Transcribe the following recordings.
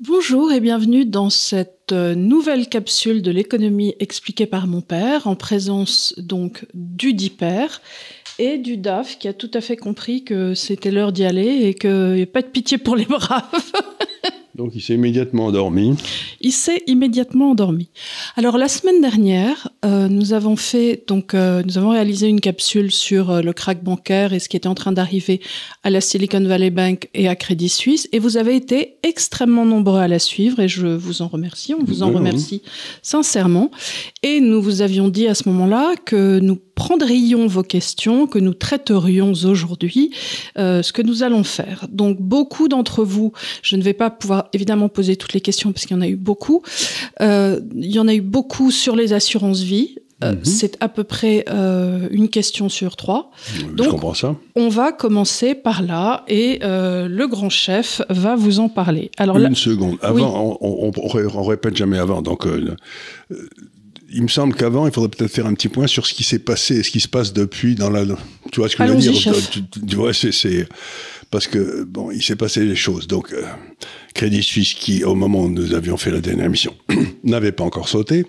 Bonjour et bienvenue dans cette nouvelle capsule de l'économie expliquée par mon père, en présence donc du DIPER et du DAF qui a tout à fait compris que c'était l'heure d'y aller et qu'il n'y a pas de pitié pour les braves. Donc il s'est immédiatement endormi. Il s'est immédiatement endormi. Alors la semaine dernière, nous avons réalisé une capsule sur le krach bancaire et ce qui était en train d'arriver à la Silicon Valley Bank et à Crédit Suisse. Et vous avez été extrêmement nombreux à la suivre et je vous en remercie. On vous en remercie sincèrement. Et nous vous avions dit à ce moment-là que nous prendrions vos questions, que nous traiterions aujourd'hui, ce que nous allons faire. Donc, beaucoup d'entre vous, je ne vais pas pouvoir évidemment poser toutes les questions parce qu'il y en a eu beaucoup. Il y en a eu beaucoup sur les assurances vie. C'est à peu près une question sur 3. Donc, je comprends ça. On va commencer par là et le grand chef va vous en parler. Alors, une seconde. Avant, oui. on répète jamais avant. Donc, il me semble qu'avant, il faudrait peut-être faire un petit point sur ce qui s'est passé et ce qui se passe depuis dans la... Tu vois ce que je veux dire, chef. Tu vois, c'est... Parce que, bon, il s'est passé des choses. Donc, Crédit Suisse, qui, au moment où nous avions fait la dernière émission, n'avait pas encore sauté,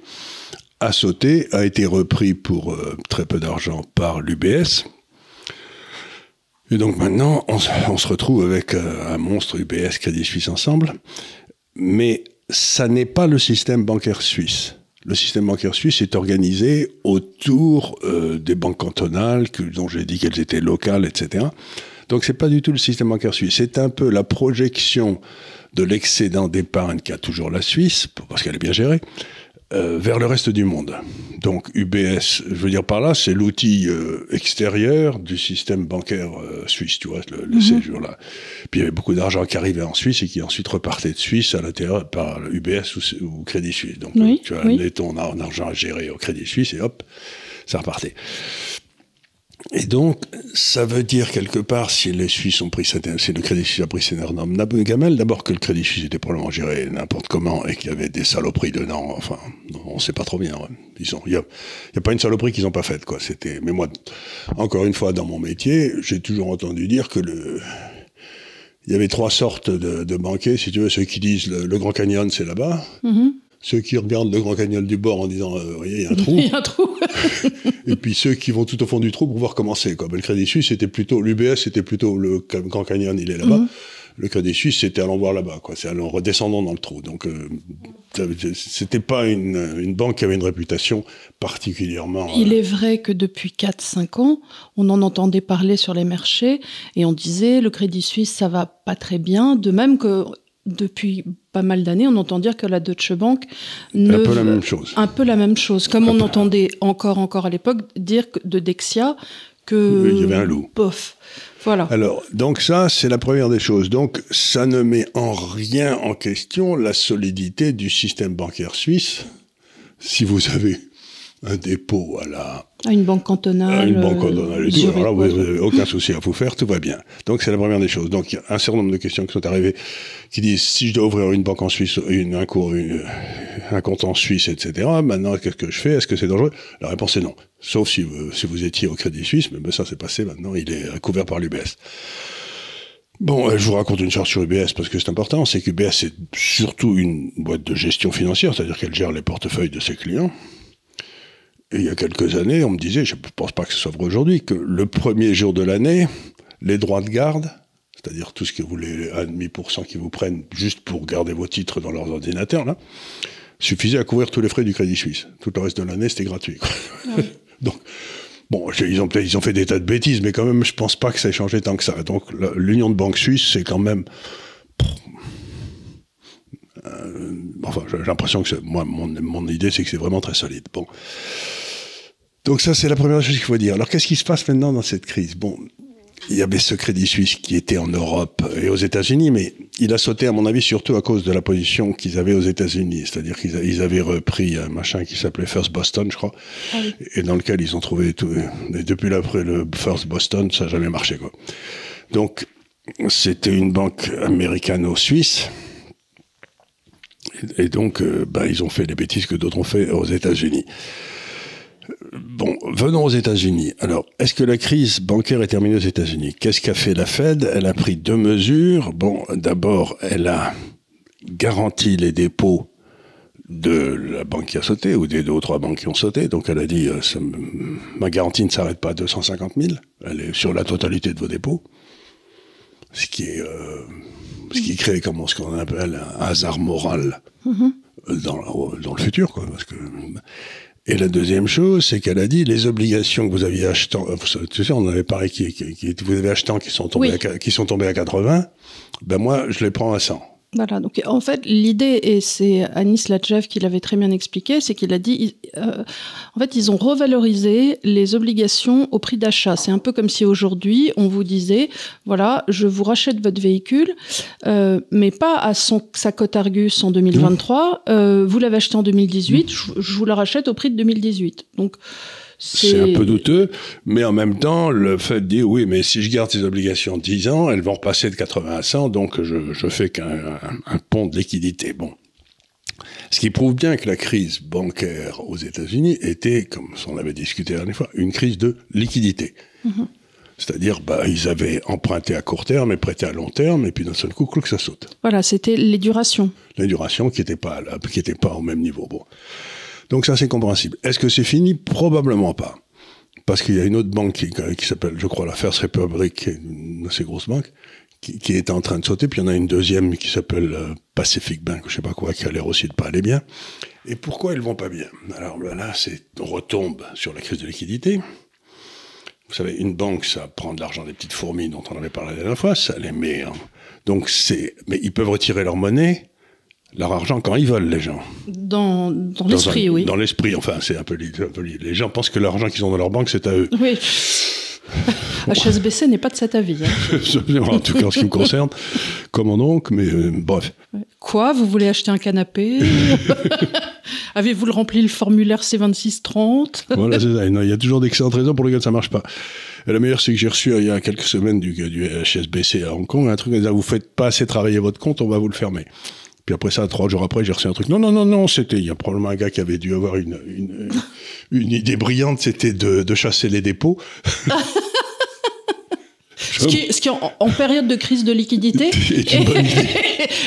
a sauté, a été repris pour très peu d'argent par l'UBS. Et donc maintenant, on se retrouve avec un monstre UBS, Crédit Suisse ensemble. Mais ça n'est pas le système bancaire suisse. Le système bancaire suisse est organisé autour des banques cantonales, dont j'ai dit qu'elles étaient locales, etc. Donc c'est pas du tout le système bancaire suisse. C'est un peu la projection de l'excédent d'épargne qu'a toujours la Suisse, parce qu'elle est bien gérée, vers le reste du monde. Donc UBS, je veux dire par là, c'est l'outil extérieur du système bancaire suisse, tu vois, le séjour là. Puis il y avait beaucoup d'argent qui arrivait en Suisse et qui ensuite repartait de Suisse à l'intérieur par UBS ou Crédit Suisse. Donc tu as amené ton argent à gérer au Crédit Suisse et hop, ça repartait. Et donc, ça veut dire quelque part, si les Suisses ont pris si le Crédit Suisse a pris cette énorme gamelle, d'abord que le Crédit Suisse était probablement géré n'importe comment et qu'il y avait des saloperies dedans, enfin, on sait pas trop bien. Ouais. Il y a pas une saloperie qu'ils ont pas faite, quoi. Mais moi, encore une fois, dans mon métier, j'ai toujours entendu dire que il y avait 3 sortes de banquiers, si tu veux, ceux qui disent le Grand Canyon, c'est là-bas. Ceux qui regardent le Grand Canyon du bord en disant voyez, il y a un trou. Il y a un trou. Et puis ceux qui vont tout au fond du trou pour voir comment c'est. Le Crédit Suisse, c'était plutôt... L'UBS, c'était plutôt le Grand Canyon, il est là-bas. Le Crédit Suisse, c'était allons voir là-bas, quoi. C'est allons redescendons dans le trou. Donc, c'était pas une banque qui avait une réputation particulièrement... Il est vrai que depuis 4-5 ans, on en entendait parler sur les marchés et on disait le Crédit Suisse, ça va pas très bien. De même que... Depuis pas mal d'années, on entend dire que la Deutsche Bank... Un peu la même chose. Un peu la même chose. Comme on entendait encore à l'époque dire de Dexia que... Il y avait un loup. Bof. Voilà. Alors, donc ça, c'est la première des choses. Donc, ça ne met en rien en question la solidité du système bancaire suisse. Si vous avez un dépôt à une banque cantonale. Une banque cantonale et tout. Alors là, vous n'avez aucun souci à vous faire, tout va bien. Donc, c'est la première des choses. Donc, il y a un certain nombre de questions qui sont arrivées qui disent, si je dois ouvrir une banque en Suisse, un compte en Suisse, etc., maintenant, qu'est-ce que je fais? Est-ce que c'est dangereux? La réponse est non. Sauf si vous étiez au Crédit Suisse, mais ça, c'est passé maintenant, il est couvert par l'UBS. Bon, je vous raconte une chose sur UBS parce que c'est important, c'est qu'UBS, c'est surtout une boîte de gestion financière, c'est-à-dire qu'elle gère les portefeuilles de ses clients. Et il y a quelques années, on me disait, je ne pense pas que ce soit vrai aujourd'hui, que le premier jour de l'année, les droits de garde, c'est-à-dire tout ce que vous les 1,5% qu'ils vous prennent juste pour garder vos titres dans leurs ordinateurs, là, suffisait à couvrir tous les frais du Crédit Suisse. Tout le reste de l'année, c'était gratuit. Oui. Donc, bon, ils ont fait des tas de bêtises, mais quand même, je ne pense pas que ça ait changé tant que ça. Donc, l'Union de banques suisses, c'est quand même... enfin, j'ai l'impression que moi, mon idée, c'est que c'est vraiment très solide. Bon. Donc ça, c'est la première chose qu'il faut dire. Alors, qu'est-ce qui se passe maintenant dans cette crise? Bon, il y avait ce Crédit Suisse qui était en Europe et aux États-Unis, mais il a sauté, à mon avis, surtout à cause de la position qu'ils avaient aux États-Unis. C'est-à-dire qu'ils avaient repris un machin qui s'appelait First Boston, je crois, et dans lequel ils ont trouvé tout. Et depuis l'après le First Boston, ça n'a jamais marché, quoi. Donc, c'était une banque américano-suisse. Et donc, ils ont fait les bêtises que d'autres ont fait aux États-Unis. Bon, venons aux États-Unis. Alors, est-ce que la crise bancaire est terminée aux États-Unis? Qu'est-ce qu'a fait la Fed? Elle a pris 2 mesures. Bon, d'abord, elle a garantit les dépôts de la banque qui a sauté, ou des 2 ou 3 banques qui ont sauté. Donc elle a dit, ma garantie ne s'arrête pas à 250 000, elle est sur la totalité de vos dépôts. Ce qui crée, comme ce qu'on appelle un hasard moral dans le futur, quoi. Et la deuxième chose, c'est qu'elle a dit, les obligations que vous aviez achetées, tu sais, on en avait parlé, vous avez acheté, qui sont tombées à 80, ben moi, je les prends à 100. Voilà, donc en fait, l'idée, et c'est Anis Latchev qui l'avait très bien expliqué, c'est qu'il a dit, en fait, ils ont revalorisé les obligations au prix d'achat. C'est un peu comme si aujourd'hui, on vous disait, voilà, je vous rachète votre véhicule, mais pas à sa cote Argus en 2023, vous l'avez acheté en 2018, je vous la rachète au prix de 2018. Donc, c'est un peu douteux, mais en même temps, le fait de dire, oui, mais si je garde ces obligations 10 ans, elles vont repasser de 80 à 100, donc je fais qu'un pont de liquidité. Bon. Ce qui prouve bien que la crise bancaire aux États-Unis était, comme on avait discuté la dernière fois, une crise de liquidité. C'est-à-dire, ils avaient emprunté à court terme et prêté à long terme, et puis d'un seul coup, que ça saute. Voilà, c'était les durations. Les durations qui n'étaient pas au même niveau. Bon. Donc ça, c'est compréhensible. Est-ce que c'est fini? Probablement pas. Parce qu'il y a une autre banque qui s'appelle, je crois, la First Republic, qui est une assez grosse banque, qui est en train de sauter. Puis il y en a une deuxième qui s'appelle Pacific Bank, je sais pas quoi, qui a l'air aussi de pas aller bien. Et pourquoi elles vont pas bien? Alors là, on retombe sur la crise de liquidité. Vous savez, une banque, ça prend de l'argent des petites fourmis dont on avait parlé la dernière fois, ça les met. Mais ils peuvent retirer leur monnaie, leur argent quand ils veulent, les gens. Dans l'esprit, oui. Dans l'esprit, enfin, c'est un peu les gens pensent que l'argent qu'ils ont dans leur banque, c'est à eux. Oui. HSBC n'est pas de cet avis. En tout cas, en ce qui me concerne, comme mon oncle, mais bref. Quoi? Vous voulez acheter un canapé? Avez-vous rempli le formulaire C2630? Voilà, c'est ça. Il y a toujours d'excellentes raisons pour lesquelles ça marche pas. Et la meilleure, c'est que j'ai reçu il y a quelques semaines du HSBC à Hong Kong un truc, vous faites pas assez travailler votre compte, on va vous le fermer. Puis après ça, 3 jours après, j'ai reçu un truc. Non, il y a probablement un gars qui avait dû avoir une idée brillante, c'était de chasser les dépôts. Ce qui en période de crise de liquidité est une bonne idée.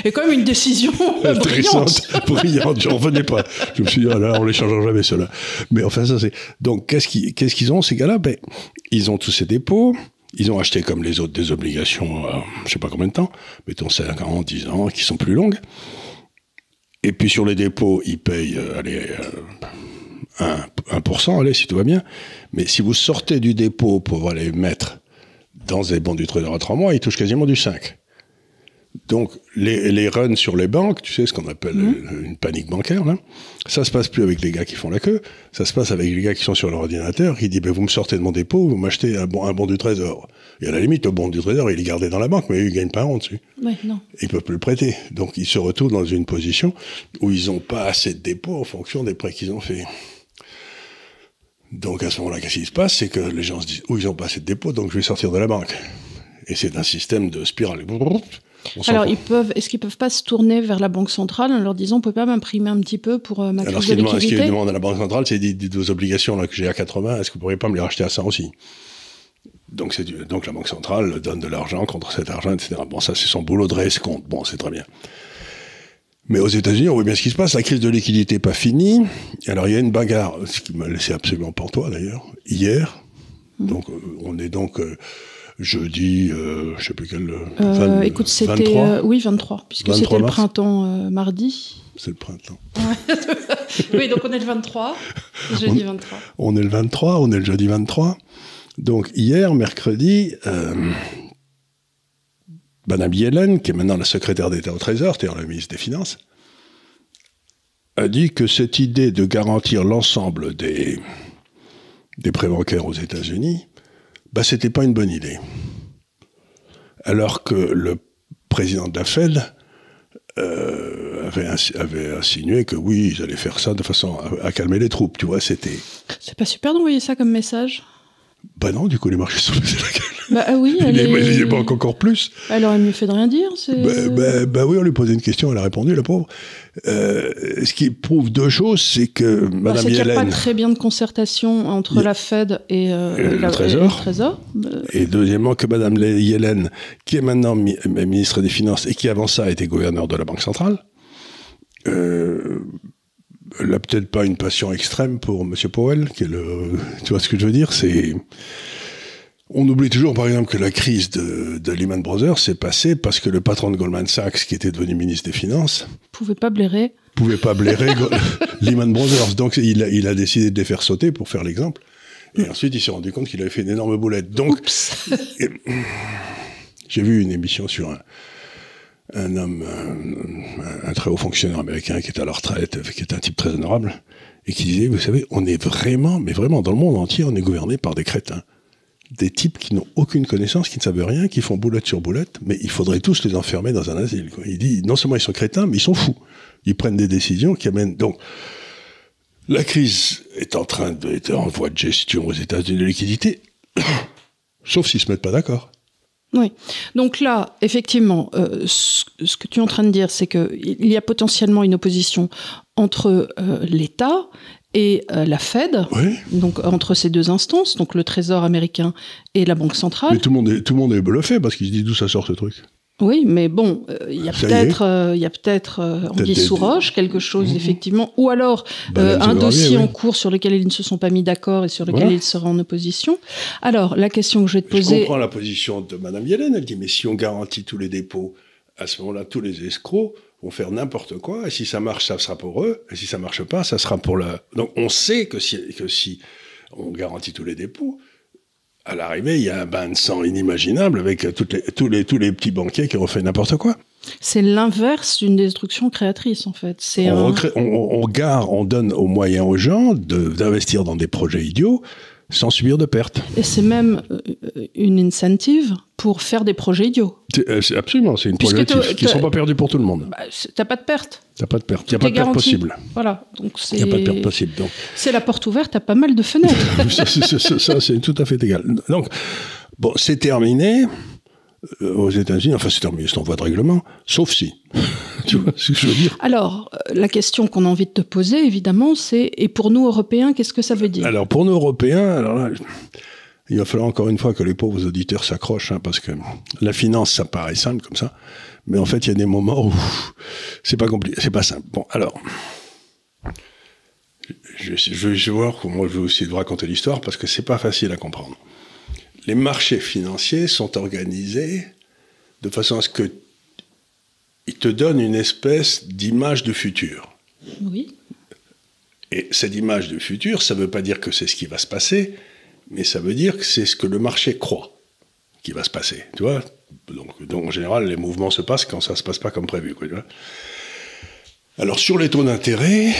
est quand même une décision brillante. J'en revenais pas. Je me suis dit, là, on les changera jamais, ceux-là. Mais enfin, ça c'est... Donc, qu'est-ce qu'ils ont, ces gars-là? Ils ont tous ces dépôts. Ils ont acheté, comme les autres, des obligations, je sais pas combien de temps, mettons 5 ans, 10 ans, qui sont plus longues. Et puis sur les dépôts, ils payent, 1%, allez, si tout va bien. Mais si vous sortez du dépôt pour aller mettre dans des bons du trader à 3 mois, ils touchent quasiment du 5. Donc, les runs sur les banques, tu sais, ce qu'on appelle une panique bancaire, là, ça se passe plus avec les gars qui font la queue, ça se passe avec les gars qui sont sur leur ordinateur, qui disent, vous me sortez de mon dépôt, vous m'achetez un bon du trésor. Et à la limite, le bon du trésor, il est gardé dans la banque, mais ils gagnent pas un rond dessus. Ouais, non. Ils peuvent plus le prêter. Donc, ils se retrouvent dans une position où ils ont pas assez de dépôts en fonction des prêts qu'ils ont faits. Donc, à ce moment-là, qu'est-ce qui se passe? C'est que les gens se disent, ils ont pas assez de dépôts, donc je vais sortir de la banque. Et c'est un système de spirale. Alors, est-ce qu'ils peuvent pas se tourner vers la Banque centrale en leur disant, on peut pas m'imprimer un petit peu pour ma crise de liquidité? Ce qu'ils demandent à la Banque centrale, c'est des obligations là, que j'ai à 80, est-ce que vous pourriez pas me les racheter à 100 aussi? Donc la Banque centrale donne de l'argent contre cet argent, etc. Bon, ça, c'est son boulot de compte. Bon, c'est très bien. Mais aux États-Unis, on voit bien ce qui se passe. La crise de liquidité n'est pas finie. Alors, il y a une bagarre, ce qui m'a laissé absolument pantois, d'ailleurs, hier. Donc, on est donc... jeudi, je ne sais plus quel... écoute, c'était... 23, puisque 23 c'était le printemps mardi. C'est le printemps. Oui, donc on est le 23, jeudi 23. On est le 23, on est le jeudi 23. Donc hier, mercredi, Madame Yellen, qui est maintenant la secrétaire d'État au Trésor, c'est-à-dire la ministre des Finances, a dit que cette idée de garantir l'ensemble des prêts bancaires aux États-Unis, c'était pas une bonne idée. Alors que le président de la Fed avait insinué que oui, ils allaient faire ça de façon à calmer les troupes, tu vois, c'était... C'est pas super d'envoyer ça comme message? Bah non, du coup, les marchés sont baissés la gueule. Bah oui, il manque encore plus. Elle aurait mieux fait de rien dire. Bah oui, on lui posait une question, elle a répondu, la pauvre. Ce qui prouve deux choses, c'est que Madame Yellen... Il n'y a pas très bien de concertation entre la Fed et le Trésor. Et deuxièmement, que Madame Yellen, qui est maintenant ministre des Finances et qui avant ça était gouverneur de la Banque centrale, elle n'a peut-être pas une passion extrême pour M. Powell, qui est tu vois ce que je veux dire, c'est... On oublie toujours, par exemple, que la crise de Lehman Brothers s'est passée parce que le patron de Goldman Sachs, qui était devenu ministre des Finances... Pouvait pas blairer Lehman Brothers. Donc, il a décidé de les faire sauter pour faire l'exemple. Et ensuite, il s'est rendu compte qu'il avait fait une énorme boulette. Donc, j'ai vu une émission sur un homme, un très haut fonctionnaire américain qui est à la retraite, qui est un type très honorable, et qui disait, vous savez, on est vraiment, mais vraiment, dans le monde entier, on est gouverné par des crétins. Des types qui n'ont aucune connaissance, qui ne savent rien, qui font boulette sur boulette, mais il faudrait tous les enfermer dans un asile, quoi. Il dit, non seulement ils sont crétins, mais ils sont fous. Ils prennent des décisions qui amènent... Donc, la crise est en voie de gestion aux États-Unis de liquidité, sauf s'ils se mettent pas d'accord. Oui. Donc là, effectivement, ce que tu es en train de dire, c'est qu'il y a potentiellement une opposition entre l'État et la Fed, oui. Donc entre ces deux instances, donc le Trésor américain et la Banque centrale. Mais tout le monde est bluffé parce qu'il se dit d'où ça sort ce truc. Oui, mais bon, il y a peut-être anguille sous roche, quelque chose effectivement, ou alors un dossier en cours sur lequel ils ne se sont pas mis d'accord et sur lequel ils seraient en opposition. Alors, la question que je vais te poser... Je comprends la position de Mme Yellen, elle dit, mais si on garantit tous les dépôts, à ce moment-là, tous les escrocs vont faire n'importe quoi, et si ça marche, ça sera pour eux, et si ça marche pas, ça sera pour la... Donc on sait que si on garantit tous les dépôts, à l'arrivée, il y a un bain de sang inimaginable avec tous les petits banquiers qui ont fait n'importe quoi. C'est l'inverse d'une destruction créatrice, en fait. On donne aux moyens aux gens d'investir dans des projets idiots sans subir de pertes. Et c'est même une incentive pour faire des projets idiots. Absolument, c'est une problématique qui ne sont pas perdus pour tout le monde. Bah, t'as pas de perte. T'as pas de perte. Il n'y a pas de perte possible. Voilà. Il n'y a pas de perte possible. Donc. C'est la porte ouverte à pas mal de fenêtres. ça, c'est tout à fait égal. Donc, bon, c'est terminé. Aux États-Unis, enfin c'est terminé, c'est en voie de règlement, sauf si. Tu vois ce que je veux dire? Alors, la question qu'on a envie de te poser, évidemment, c'est, et pour nous, Européens, qu'est-ce que ça veut dire? Alors, pour nous, Européens, là, il va falloir encore une fois que les pauvres auditeurs s'accrochent, hein, parce que la finance, ça paraît simple comme ça, mais en fait, il y a des moments où c'est pas compliqué, c'est pas simple. Bon, alors, je vais voir comment je vais essayer de vous raconter l'histoire, parce que c'est pas facile à comprendre. Les marchés financiers sont organisés de façon à ce qu'ils te donnent une espèce d'image de futur. Oui. Et cette image de futur, ça ne veut pas dire que c'est ce qui va se passer, mais ça veut dire que c'est ce que le marché croit qui va se passer. Tu vois ? Donc en général, les mouvements se passent quand ça ne se passe pas comme prévu. Quoi, tu vois ? Alors sur les taux d'intérêt...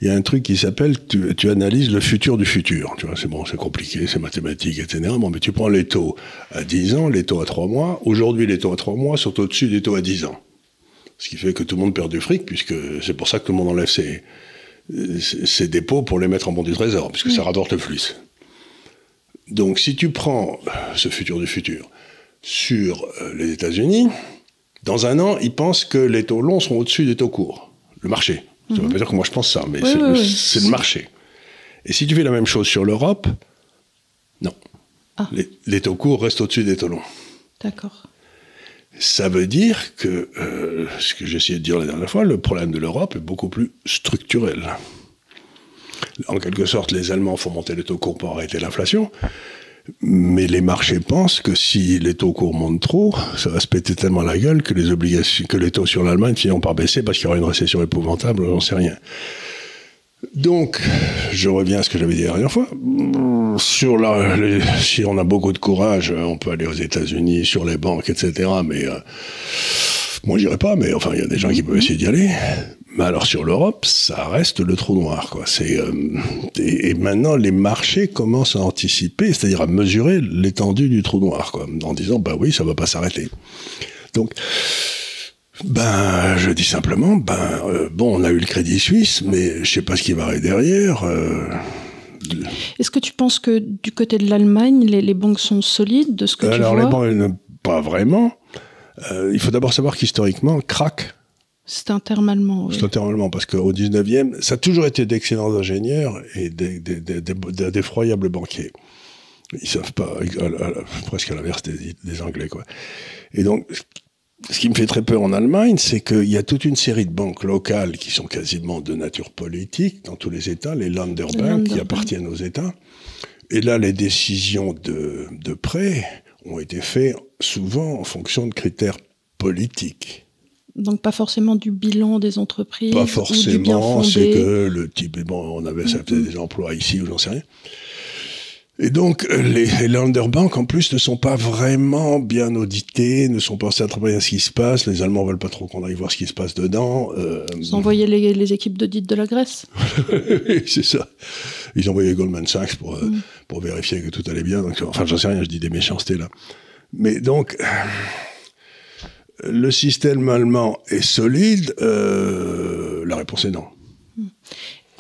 Il y a un truc qui s'appelle, tu analyses le futur du futur. Tu vois, c'est compliqué, c'est mathématique, etc. Bon, mais tu prends les taux à 10 ans, les taux à 3 mois. Aujourd'hui, les taux à 3 mois sont au-dessus des taux à 10 ans. Ce qui fait que tout le monde perd du fric, puisque c'est pour ça que tout le monde enlève ses dépôts pour les mettre en bon du trésor, puisque ça rapporte le flux. Donc, si tu prends ce futur du futur sur les États-Unis, dans un an, ils pensent que les taux longs sont au-dessus des taux courts. Le marché. Ça ne veut pas dire que moi je pense ça, mais c'est le marché. Et si tu fais la même chose sur l'Europe, non. Ah. Les taux courts restent au-dessus des taux longs. D'accord. Ça veut dire que, ce que j'ai essayé de dire la dernière fois, le problème de l'Europe est beaucoup plus structurel. En quelque sorte, les Allemands font monter les taux courts pour arrêter l'inflation, mais les marchés pensent que si les taux courts montent trop, ça va se péter tellement la gueule que les taux sur l'Allemagne finiront par baisser parce qu'il y aura une récession épouvantable, j'en sais rien. Donc, je reviens à ce que j'avais dit la dernière fois. Si on a beaucoup de courage, on peut aller aux États-Unis, sur les banques, etc. Mais moi, j'irai pas, mais enfin, il y a des gens qui peuvent essayer d'y aller. Mais alors sur l'Europe, ça reste le trou noir, quoi. Et maintenant, les marchés commencent à anticiper, c'est-à-dire à mesurer l'étendue du trou noir, quoi, en disant, bah oui, ça va pas s'arrêter. Donc, je dis simplement, bon, on a eu le Crédit Suisse, mais je sais pas ce qui va arriver derrière. Est-ce que tu penses que du côté de l'Allemagne, les banques sont solides de ce que tu vois? Alors, les banques, pas vraiment. Il faut d'abord savoir qu'historiquement, Krach, c'est un terme allemand. Oui. C'est un terme allemand, parce qu'au 19e, ça a toujours été d'excellents ingénieurs et d'effroyables banquiers. Ils savent pas, presque à l'inverse des Anglais, quoi. Et donc, ce qui me fait très peur en Allemagne, c'est qu'il y a toute une série de banques locales qui sont quasiment de nature politique dans tous les États, les Länderbank qui appartiennent aux États. Et là, les décisions de prêt ont été faites souvent en fonction de critères politiques. Donc pas forcément du bilan des entreprises. Pas forcément, ou du bien fondé. c'est que le type, bon, on avait ça faisait des emplois ici ou j'en sais rien. Et donc les Länderbank en plus ne sont pas vraiment bien audités, ne sont pas très bien ce qui se passe. Les Allemands veulent pas trop qu'on aille voir ce qui se passe dedans. Ils envoyaient les équipes d'audit de la Grèce. C'est ça. Ils envoyaient Goldman Sachs pour vérifier que tout allait bien. Donc, enfin, j'en sais rien, je dis des méchancetés là. Mais donc, le système allemand est solide. La réponse est non.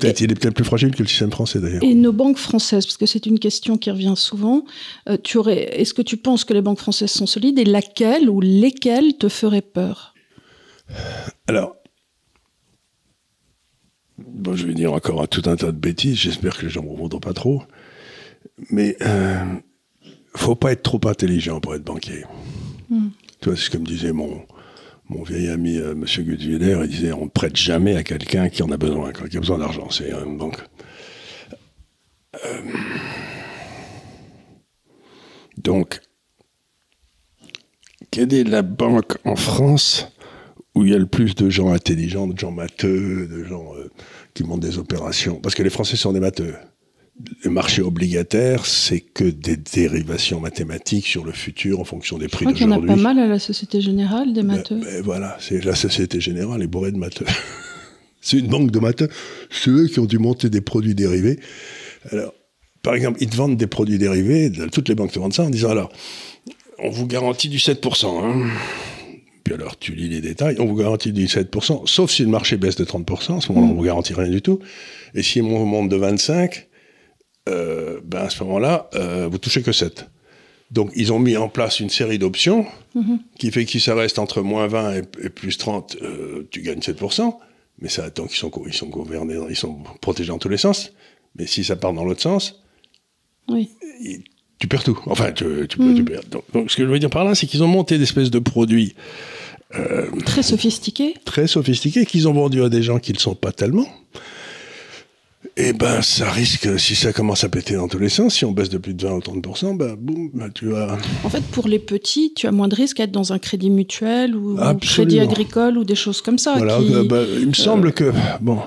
Il est peut-être plus fragile que le système français d'ailleurs. Et nos banques françaises, parce que c'est une question qui revient souvent, est-ce que tu penses que les banques françaises sont solides et laquelle ou lesquelles te feraient peur? Alors, bon, je vais dire encore tout un tas de bêtises, j'espère que les gens ne me voudront pas trop, mais faut pas être trop intelligent pour être banquier. Tu vois, c'est ce que me disait mon vieil ami, M. Gutwiller, il disait, on ne prête jamais à quelqu'un qui en a besoin, qui a besoin d'argent. C'est une banque. Donc, quelle est la banque en France où il y a le plus de gens intelligents, de gens matheux, de gens qui montent des opérations? Parce que les Français sont des matheux. Le marché obligataire, c'est que des dérivations mathématiques sur le futur en fonction des prix d'aujourd'hui. Je crois qu'il y en a pas mal à la Société Générale, des matheux. Ben voilà, c'est la Société Générale est bourrée de matheux. C'est une banque de matheux. C'est eux qui ont dû monter des produits dérivés. Alors, par exemple, ils te vendent des produits dérivés, toutes les banques te vendent ça en disant, alors, on vous garantit du 7%. Hein. Puis alors, tu lis les détails, on vous garantit du 7%, sauf si le marché baisse de 30%, à ce moment-là, on ne vous garantit rien du tout. Et si on monte de 25%, ben à ce moment-là, vous touchez que 7. Donc, ils ont mis en place une série d'options qui fait que si ça reste entre moins 20 et plus 30, tu gagnes 7%. Mais ça attend qu'ils sont gouvernés, ils sont protégés dans tous les sens. Mais si ça part dans l'autre sens, tu perds tout. Enfin, tu perds. Donc, ce que je veux dire par là, c'est qu'ils ont monté des espèces de produits très sophistiqués. Très sophistiqués, qu'ils ont vendus à des gens qui ne le sont pas tellement. Et ben, ça risque, si ça commence à péter dans tous les sens, si on baisse de plus de 20 ou 30%, ben, boum, ben, tu vas... En fait, pour les petits, tu as moins de risques à être dans un crédit mutuel ou un crédit agricole ou des choses comme ça. Voilà, il me semble que... Bon.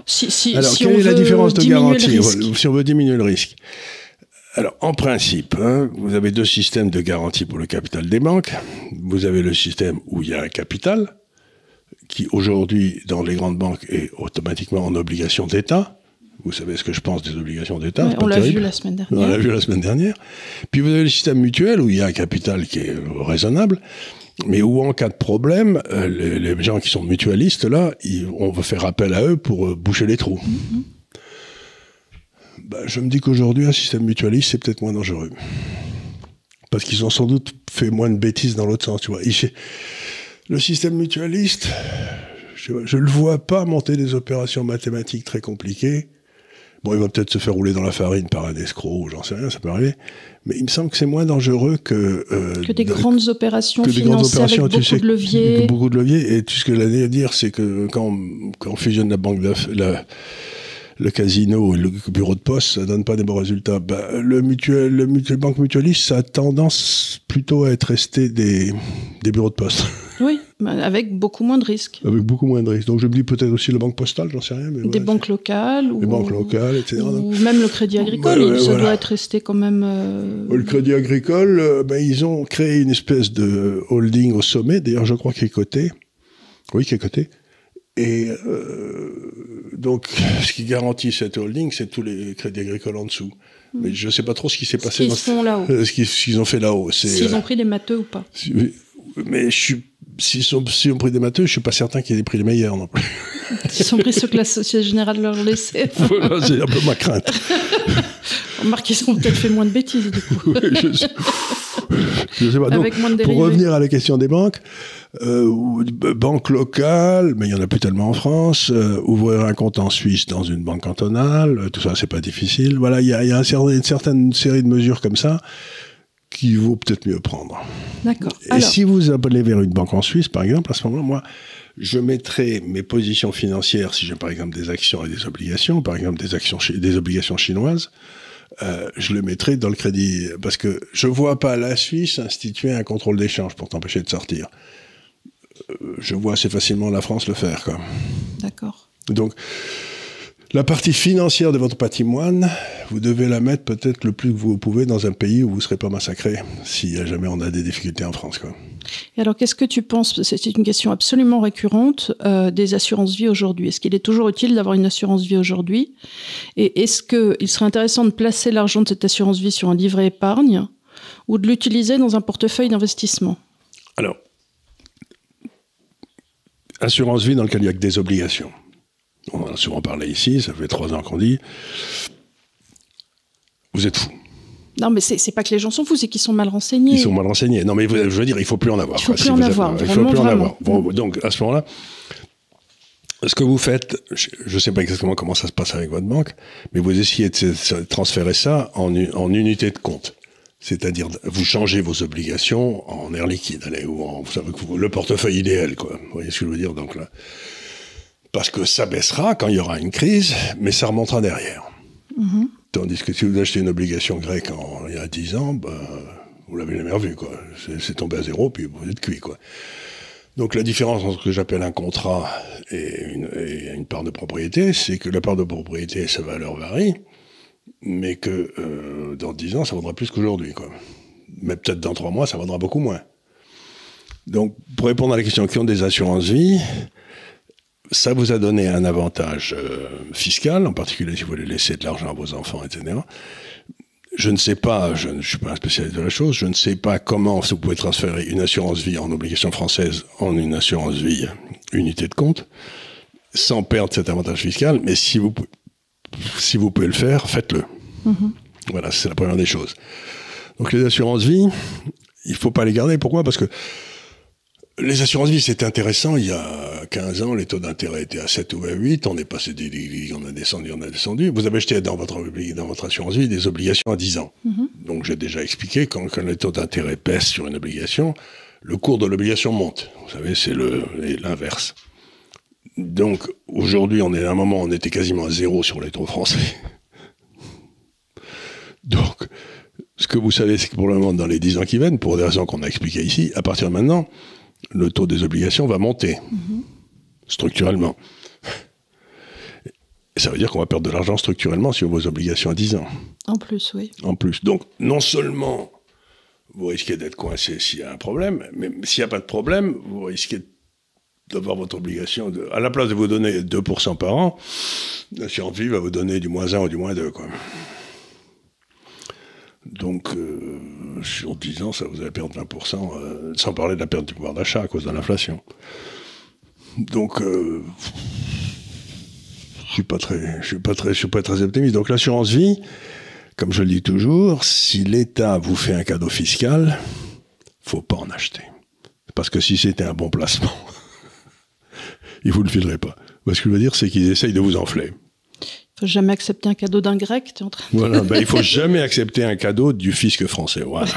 Alors, quelle est la différence de garantie si on veut diminuer le risque? Alors, en principe, vous avez deux systèmes de garantie pour le capital des banques. Vous avez le système où il y a un capital, qui aujourd'hui, dans les grandes banques, est automatiquement en obligation d'État. Vous savez ce que je pense des obligations d'État. Ouais, on l'a vu la semaine dernière. On l'a vu la semaine dernière. Puis vous avez le système mutuel où il y a un capital qui est raisonnable, mais où en cas de problème, les gens qui sont mutualistes, là, on va faire appel à eux pour boucher les trous. Ben, je me dis qu'aujourd'hui, un système mutualiste, c'est peut-être moins dangereux. Parce qu'ils ont sans doute fait moins de bêtises dans l'autre sens. Tu vois. Le système mutualiste, je ne le vois pas monter des opérations mathématiques très compliquées. Bon, il va peut-être se faire rouler dans la farine par un escroc, j'en sais rien, ça peut arriver. Mais il me semble que c'est moins dangereux que des grandes opérations financées avec beaucoup de leviers. Beaucoup de leviers. Et tout ce que j'allais dire, c'est que quand on fusionne la banque le casino et le bureau de poste, ça donne pas des bons résultats. Ben, le banque mutualiste, ça a tendance plutôt à être resté des bureaux de poste. Oui, avec beaucoup moins de risques. Avec beaucoup moins de risques. Donc je me dis peut-être aussi la banque postale, j'en sais rien. Mais des banques locales. Des banques locales, etc. Ou même le crédit agricole, ça doit être resté quand même... Le crédit agricole, ils ont créé une espèce de holding au sommet, d'ailleurs je crois qu'il est coté. Oui, qui est coté. Et donc, ce qui garantit cette holding, c'est tous les crédits agricoles en dessous. Mais je ne sais pas trop ce qui s'est passé. Ce qu'ils ont fait là-haut. S'ils ont pris des matheux ou pas. Mais s'ils ont pris des matheux, je ne suis pas certain qu'ils aient pris les meilleurs non plus. Ils ont pris ceux que la Société Générale leur laissait. Voilà, c'est un peu ma crainte. Remarque, ils ont peut-être fait moins de bêtises, du coup. Je sais pas. Donc, Avec moins de dérivés. pour revenir à la question des banques, banque locale, mais il n'y en a plus tellement en France, ouvrir un compte en Suisse dans une banque cantonale, tout ça, c'est pas difficile. Voilà, il y a une certaine série de mesures comme ça qu'il vaut peut-être mieux prendre. D'accord. Et si vous allez vers une banque en Suisse, par exemple, à ce moment-là, moi, je mettrai mes positions financières, si j'ai par exemple des actions et des obligations, par exemple des obligations chinoises, je le mettrai dans le crédit, parce que je vois pas la Suisse instituer un contrôle d'échange pour t'empêcher de sortir. Je vois assez facilement la France le faire, quoi. D'accord. Donc, la partie financière de votre patrimoine, vous devez la mettre peut-être le plus que vous pouvez dans un pays où vous ne serez pas massacré, si jamais on a des difficultés en France, quoi. Et alors, qu'est-ce que tu penses, c'est une question absolument récurrente, des assurances-vie aujourd'hui? Est-ce qu'il est toujours utile d'avoir une assurance-vie aujourd'hui? Et est-ce qu'il serait intéressant de placer l'argent de cette assurance-vie sur un livret épargne ou de l'utiliser dans un portefeuille d'investissement? Alors, assurance-vie dans lequel il n'y a que des obligations. On en a souvent parlé ici, ça fait 3 ans qu'on dit. Vous êtes fous. Non, mais c'est pas que les gens sont fous, c'est qu'ils sont mal renseignés. Ils sont mal renseignés. Non, mais je veux dire, il ne faut plus en avoir. Il faut plus en avoir. Il faut plus en avoir. Bon, donc, à ce moment-là, ce que vous faites, je ne sais pas exactement comment ça se passe avec votre banque, mais vous essayez de transférer ça en unité de compte. C'est-à-dire, vous changez vos obligations en air liquide, allez, ou en, vous savez, le portefeuille idéal, quoi. Vous voyez ce que je veux dire? Donc là, parce que ça baissera quand il y aura une crise, mais ça remontera derrière. Mm-hmm. Tandis que si vous achetez une obligation grecque il y a 10 ans, vous l'avez jamais revue, quoi. C'est tombé à 0, puis vous êtes cuit, quoi. Donc la différence entre ce que j'appelle un contrat et une part de propriété, c'est que la part de propriété, sa valeur varie, mais que dans 10 ans, ça vaudra plus qu'aujourd'hui, quoi. Mais peut-être dans 3 mois, ça vaudra beaucoup moins. Donc, pour répondre à la question qui ont des assurances-vie, ça vous a donné un avantage fiscal, en particulier si vous voulez laisser de l'argent à vos enfants, etc. Je ne sais pas, je ne suis pas un spécialiste de la chose, je ne sais pas comment vous pouvez transférer une assurance-vie en obligation française en une assurance-vie unité de compte, sans perdre cet avantage fiscal, mais si vous pouvez le faire, faites-le. Mm-hmm. Voilà, c'est la première des choses. Donc les assurances-vie, il ne faut pas les garder. Pourquoi? Parce que les assurances-vie, c'était intéressant. Il y a 15 ans, les taux d'intérêt étaient à 7 ou à 8. On est passé on a descendu. Vous avez acheté dans votre assurance-vie des obligations à 10 ans. Mm-hmm. Donc, j'ai déjà expliqué, quand les taux d'intérêt baissent sur une obligation, le cours de l'obligation monte. Vous savez, c'est l'inverse. Donc, aujourd'hui, on est à un moment où on était quasiment à 0 sur les taux français. Donc, ce que vous savez, c'est que pour le moment, dans les 10 ans qui viennent, pour des raisons qu'on a expliquées ici, à partir de maintenant, le taux des obligations va monter, structurellement. Et ça veut dire qu'on va perdre de l'argent structurellement sur vos obligations à 10 ans. En plus, oui. En plus. Donc, non seulement vous risquez d'être coincé s'il y a un problème, mais s'il n'y a pas de problème, vous risquez d'avoir votre obligation. À la place de vous donner 2% par an, l'assurance vie va vous donner du -1 ou du -2, quoi. Donc, sur 10 ans, ça vous allez perdre 20%, sans parler de la perte du pouvoir d'achat à cause de l'inflation. Donc, je suis pas très optimiste. Donc, l'assurance vie, comme je le dis toujours, si l'État vous fait un cadeau fiscal, faut pas en acheter. Parce que si c'était un bon placement, ils vous le fileraient pas. Ce que je veux dire, c'est qu'ils essayent de vous enfler. Il ne faut jamais accepter un cadeau d'un grec, tu es en train de dire. Voilà, il ne faut jamais accepter un cadeau du fisc français. Voilà.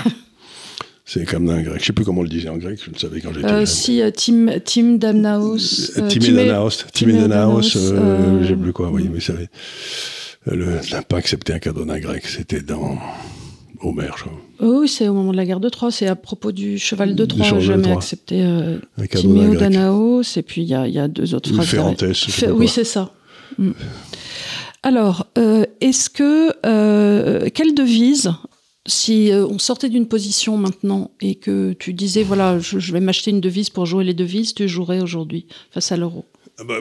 C'est comme d'un grec. Je ne sais plus comment on le disait en grec, je le savais quand j'étais jeune. Si, Tim Danaos. Timédanaos, je ne sais plus quoi, oui, mais ça n'a pas accepté un cadeau d'un grec, c'était dans Homère, je crois. Oui, c'est au moment de la guerre de Troie, c'est à propos du cheval de Troie, jamais accepté Timédanaos, et puis il y a 2 autres phrases. Ferrantès. Oui, c'est ça. Alors, est-ce que quelle devise, si on sortait d'une position maintenant et que tu disais, voilà, je vais m'acheter une devise pour jouer les devises, tu jouerais aujourd'hui face à l'euro?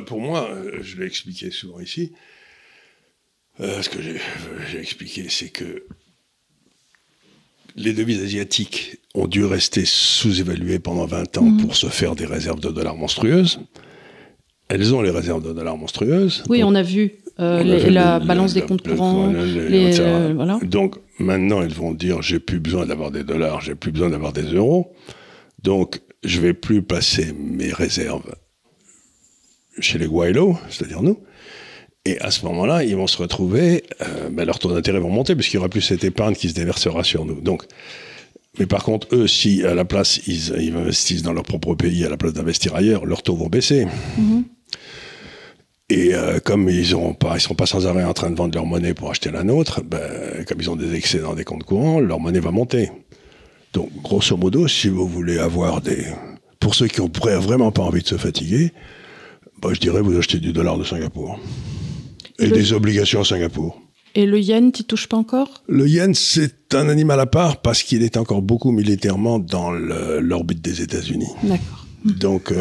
Pour moi, je l'ai expliqué souvent ici, ce que j'ai expliqué, c'est que les devises asiatiques ont dû rester sous-évaluées pendant 20 ans pour se faire des réserves de dollars monstrueuses. Elles ont les réserves de dollars monstrueuses. Oui, on a vu. la balance des comptes courants. Voilà. Donc, maintenant, elles vont dire, j'ai plus besoin d'avoir des dollars, j'ai plus besoin d'avoir des euros. Donc, je vais plus placer mes réserves chez les Guaylo, c'est-à-dire nous. Et à ce moment-là, ils vont se retrouver, leurs taux d'intérêt vont monter, puisqu'il y aura plus cette épargne qui se déversera sur nous. Donc, mais par contre, eux, si à la place, ils investissent dans leur propre pays, à la place d'investir ailleurs, leurs taux vont baisser. Et comme ils seront pas sans arrêt en train de vendre leur monnaie pour acheter la nôtre, comme ils ont des excédents des comptes courants, leur monnaie va monter. Donc, grosso modo, si vous voulez avoir pour ceux qui ont vraiment pas envie de se fatiguer, je dirais vous achetez du dollar de Singapour. Et des obligations à Singapour. Et le yen, t'y touches pas encore? Le yen, c'est un animal à part parce qu'il est encore beaucoup militairement dans l'orbite des États-Unis. D'accord. Donc,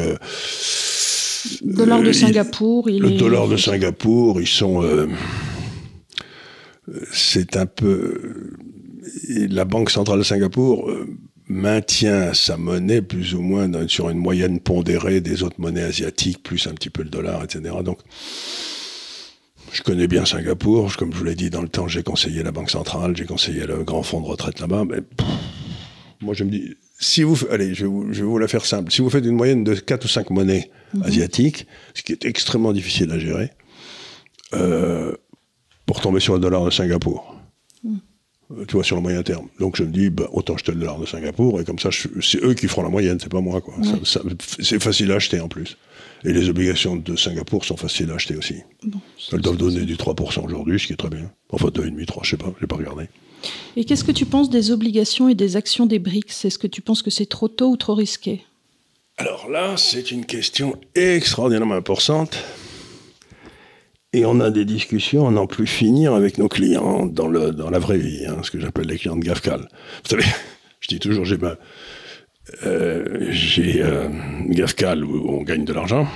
dollar de Singapour, le dollar de Singapour, ils sont, c'est un peu, la Banque centrale de Singapour maintient sa monnaie plus ou moins sur une moyenne pondérée des autres monnaies asiatiques, plus un petit peu le dollar, etc. Donc, je connais bien Singapour, comme je vous l'ai dit, dans le temps, j'ai conseillé la Banque centrale, j'ai conseillé le grand fonds de retraite là-bas, mais moi je me dis, allez, je vais vous la faire simple, si vous faites une moyenne de 4 ou 5 monnaies asiatiques, ce qui est extrêmement difficile à gérer, pour tomber sur le dollar de Singapour, tu vois, sur le moyen terme. Donc je me dis, autant acheter le dollar de Singapour, et comme ça, c'est eux qui feront la moyenne, c'est pas moi, quoi. Ouais. C'est facile à acheter en plus. Et les obligations de Singapour sont faciles à acheter aussi. Bon, elles doivent donner du 3% aujourd'hui, ce qui est très bien. Enfin, 2,5, 3, je sais pas, j'ai pas regardé. Et qu'est-ce que tu penses des obligations et des actions des BRICS? Est-ce que tu penses que c'est trop tôt ou trop risqué? Alors là, c'est une question extraordinairement importante. Et on a des discussions à n'en plus finir avec nos clients dans la vraie vie, ce que j'appelle les clients de GAFCAL. Vous savez, je dis toujours, j'ai GAFCAL où on gagne de l'argent,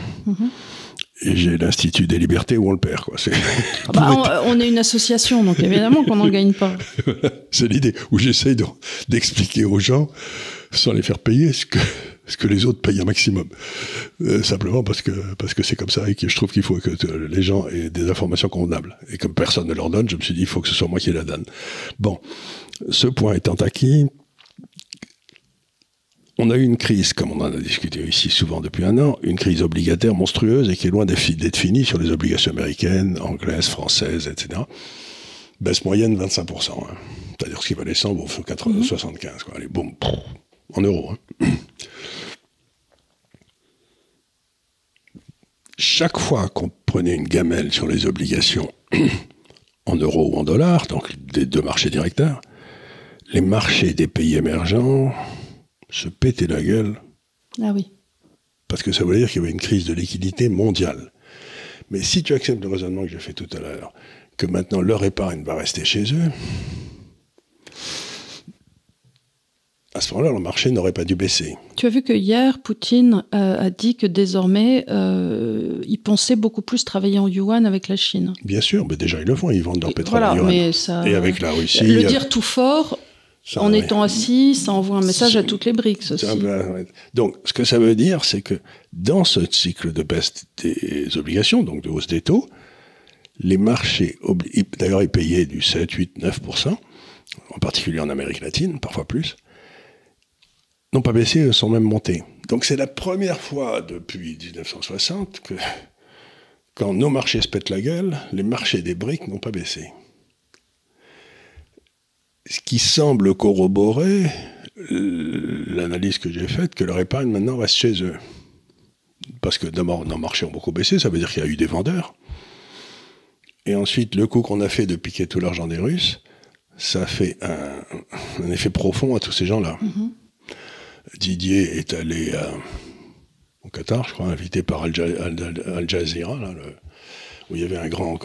et j'ai l'Institut des Libertés où on le perd, quoi. On est une association, donc évidemment qu'on n'en gagne pas. C'est l'idée, où j'essaye d'expliquer aux gens, sans les faire payer, ce que les autres payent un maximum. Simplement parce que c'est comme ça, et que je trouve qu'il faut que les gens aient des informations convenables. Et comme personne ne leur donne, je me suis dit, il faut que ce soit moi qui la donne. Bon, ce point étant acquis, on a eu une crise, comme on en a discuté ici souvent depuis un an, une crise obligataire monstrueuse et qui est loin d'être finie sur les obligations américaines, anglaises, françaises, etc. Baisse moyenne 25%. C'est-à-dire ce qui valait 100, bon, 75. Quoi. Allez, boum, en euros. Chaque fois qu'on prenait une gamelle sur les obligations en euros ou en dollars, donc des deux marchés directeurs, les marchés des pays émergents se pétaient la gueule. Ah oui. Parce que ça voulait dire qu'il y avait une crise de liquidité mondiale. Mais si tu acceptes le raisonnement que j'ai fait tout à l'heure, que maintenant leur épargne va rester chez eux, à ce moment-là, le marché n'aurait pas dû baisser. Tu as vu que hier, Poutine a dit que désormais, il pensait beaucoup plus travailler en yuan avec la Chine. Bien sûr, mais déjà ils le font, ils vendent leur pétrole en yuan. Mais ça, et avec la Russie... Le dire tout fort, en étant assis, ça envoie un message à toutes les BRICS aussi. Donc, ce que ça veut dire, c'est que dans ce cycle de baisse des obligations, donc de hausse des taux, les marchés, d'ailleurs ils payaient du 7, 8, 9%, en particulier en Amérique latine, parfois plus, n'ont pas baissé, sont même montés. Donc c'est la première fois depuis 1960 que, quand nos marchés se pètent la gueule, les marchés des BRICS n'ont pas baissé. Ce qui semble corroborer l'analyse que j'ai faite, que leur épargne maintenant reste chez eux. Parce que d'abord, nos marchés ont beaucoup baissé, ça veut dire qu'il y a eu des vendeurs. Et ensuite, le coup qu'on a fait de piquer tout l'argent des Russes, ça fait un effet profond à tous ces gens-là. Didier est allé au Qatar, je crois, invité par Al Jazeera, là, où il y avait un grand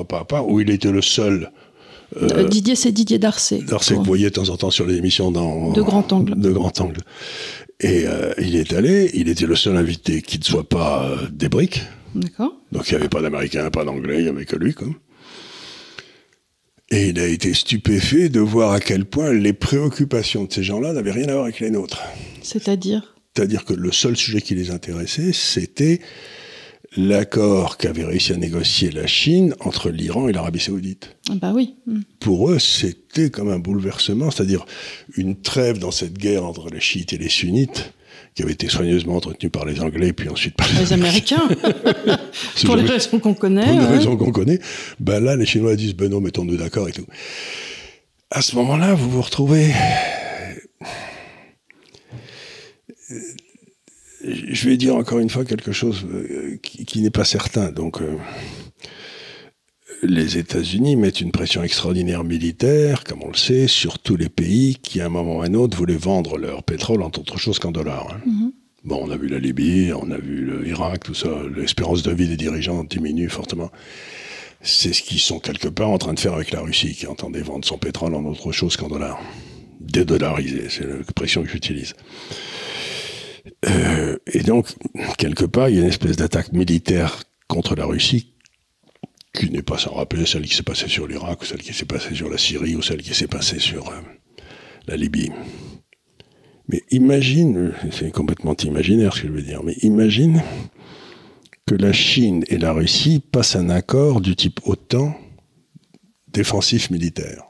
papa, où il était le seul. Didier, c'est Didier Darcet. Darcet que vous voyez de temps en temps sur les émissions de Grand Angle. De Grand Angle. Et il est allé, il était le seul invité qui ne soit pas des BRICS. D'accord. Donc il n'y avait pas d'Américain, pas d'Anglais, il n'y avait que lui, quoi. Et il a été stupéfait de voir à quel point les préoccupations de ces gens-là n'avaient rien à voir avec les nôtres. C'est-à-dire ? C'est-à-dire que le seul sujet qui les intéressait, c'était l'accord qu'avait réussi à négocier la Chine entre l'Iran et l'Arabie Saoudite. Bah oui. Pour eux, c'était comme un bouleversement, c'est-à-dire une trêve dans cette guerre entre les chiites et les sunnites, qui avait été soigneusement entretenue par les Anglais, puis ensuite par les Américains. Pour les raisons qu'on connaît. Pour les raisons qu'on connaît. Ben là, les Chinois disent, ben non, mettons-nous d'accord et tout. À ce moment-là, vous vous retrouvez... Je vais dire encore une fois quelque chose qui n'est pas certain. Donc, les États-Unis mettent une pression extraordinaire militaire, comme on le sait, sur tous les pays qui, à un moment ou à un autre, voulaient vendre leur pétrole, entre autres choses qu'en dollars. Bon, on a vu la Libye, on a vu l'Irak, tout ça. L'espérance de vie des dirigeants diminue fortement. C'est ce qu'ils sont quelque part en train de faire avec la Russie, qui entendait vendre son pétrole en autre chose qu'en dollars. Dédollariser, c'est l'expression que j'utilise. Et donc, quelque part, il y a une espèce d'attaque militaire contre la Russie qui n'est pas sans rappeler celle qui s'est passée sur l'Irak, ou celle qui s'est passée sur la Syrie, ou celle qui s'est passée sur la Libye. Mais imagine, c'est complètement imaginaire ce que je veux dire, mais imagine que la Chine et la Russie passent un accord du type OTAN défensif militaire.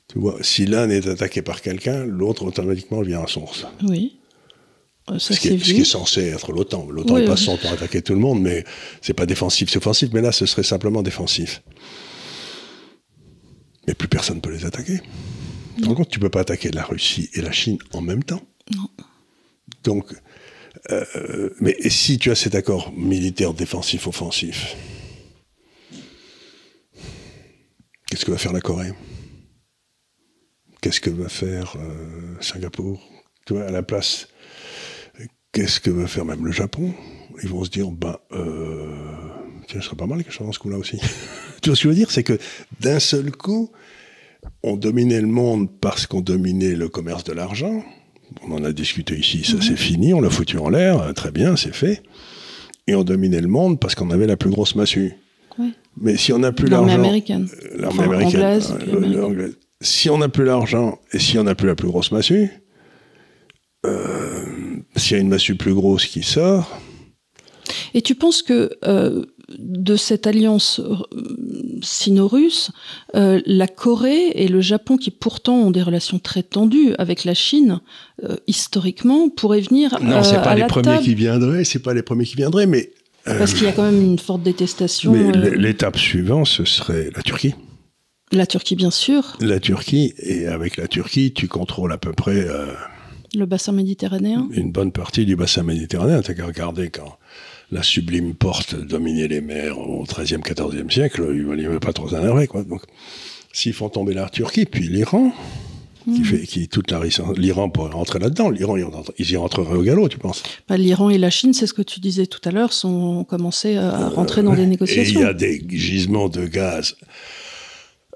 Tu vois, si l'un est attaqué par quelqu'un, l'autre automatiquement vient à source. Oui. Ce qui est censé être l'OTAN. L'OTAN passe son temps à attaquer tout le monde, mais c'est pas défensif, c'est offensif. Mais là, ce serait simplement défensif. Mais plus personne ne peut les attaquer. Par contre, tu peux pas attaquer la Russie et la Chine en même temps. Non. Donc, mais si tu as cet accord militaire défensif-offensif, qu'est-ce que va faire la Corée? Qu'est-ce que va faire Singapour? Tu vois, à la place... Qu'est-ce que va faire même le Japon? Ils vont se dire, tiens, ce serait pas mal que je fasse ce coup-là aussi. Tu vois ce que je veux dire? C'est que d'un seul coup, on dominait le monde parce qu'on dominait le commerce de l'argent. On en a discuté ici, ça c'est fini, on l'a foutu en l'air, très bien, c'est fait. Et on dominait le monde parce qu'on avait la plus grosse massue. Oui. Mais si on n'a plus l'argent... L'armée américaine. L'armée américaine. Anglaise. Si on n'a plus l'argent et si on n'a plus la plus grosse massue... s'il y a une massue plus grosse qui sort... Et tu penses que de cette alliance sino-russe, la Corée et le Japon, qui pourtant ont des relations très tendues avec la Chine, historiquement, pourraient venir non, c'est pas les premiers table. Qui viendraient, c'est pas les premiers qui viendraient, mais... Parce qu'il y a quand même une forte détestation. Mais l'étape suivante, ce serait la Turquie. La Turquie, bien sûr. La Turquie, et avec la Turquie, tu contrôles à peu près... le bassin méditerranéen. Une bonne partie du bassin méditerranéen. T'as qu'à regarder quand la sublime porte dominait les mers au XIIIe, XIVe siècle, il n'y avait pas trop énervé, quoi. Donc, s'ils font tomber la Turquie, puis l'Iran, qui toute la l'Iran pourrait rentrer là-dedans. L'Iran, ils y rentreraient au galop, tu penses? L'Iran et la Chine, c'est ce que tu disais tout à l'heure, ont commencé à rentrer dans des négociations. Et il y a des gisements de gaz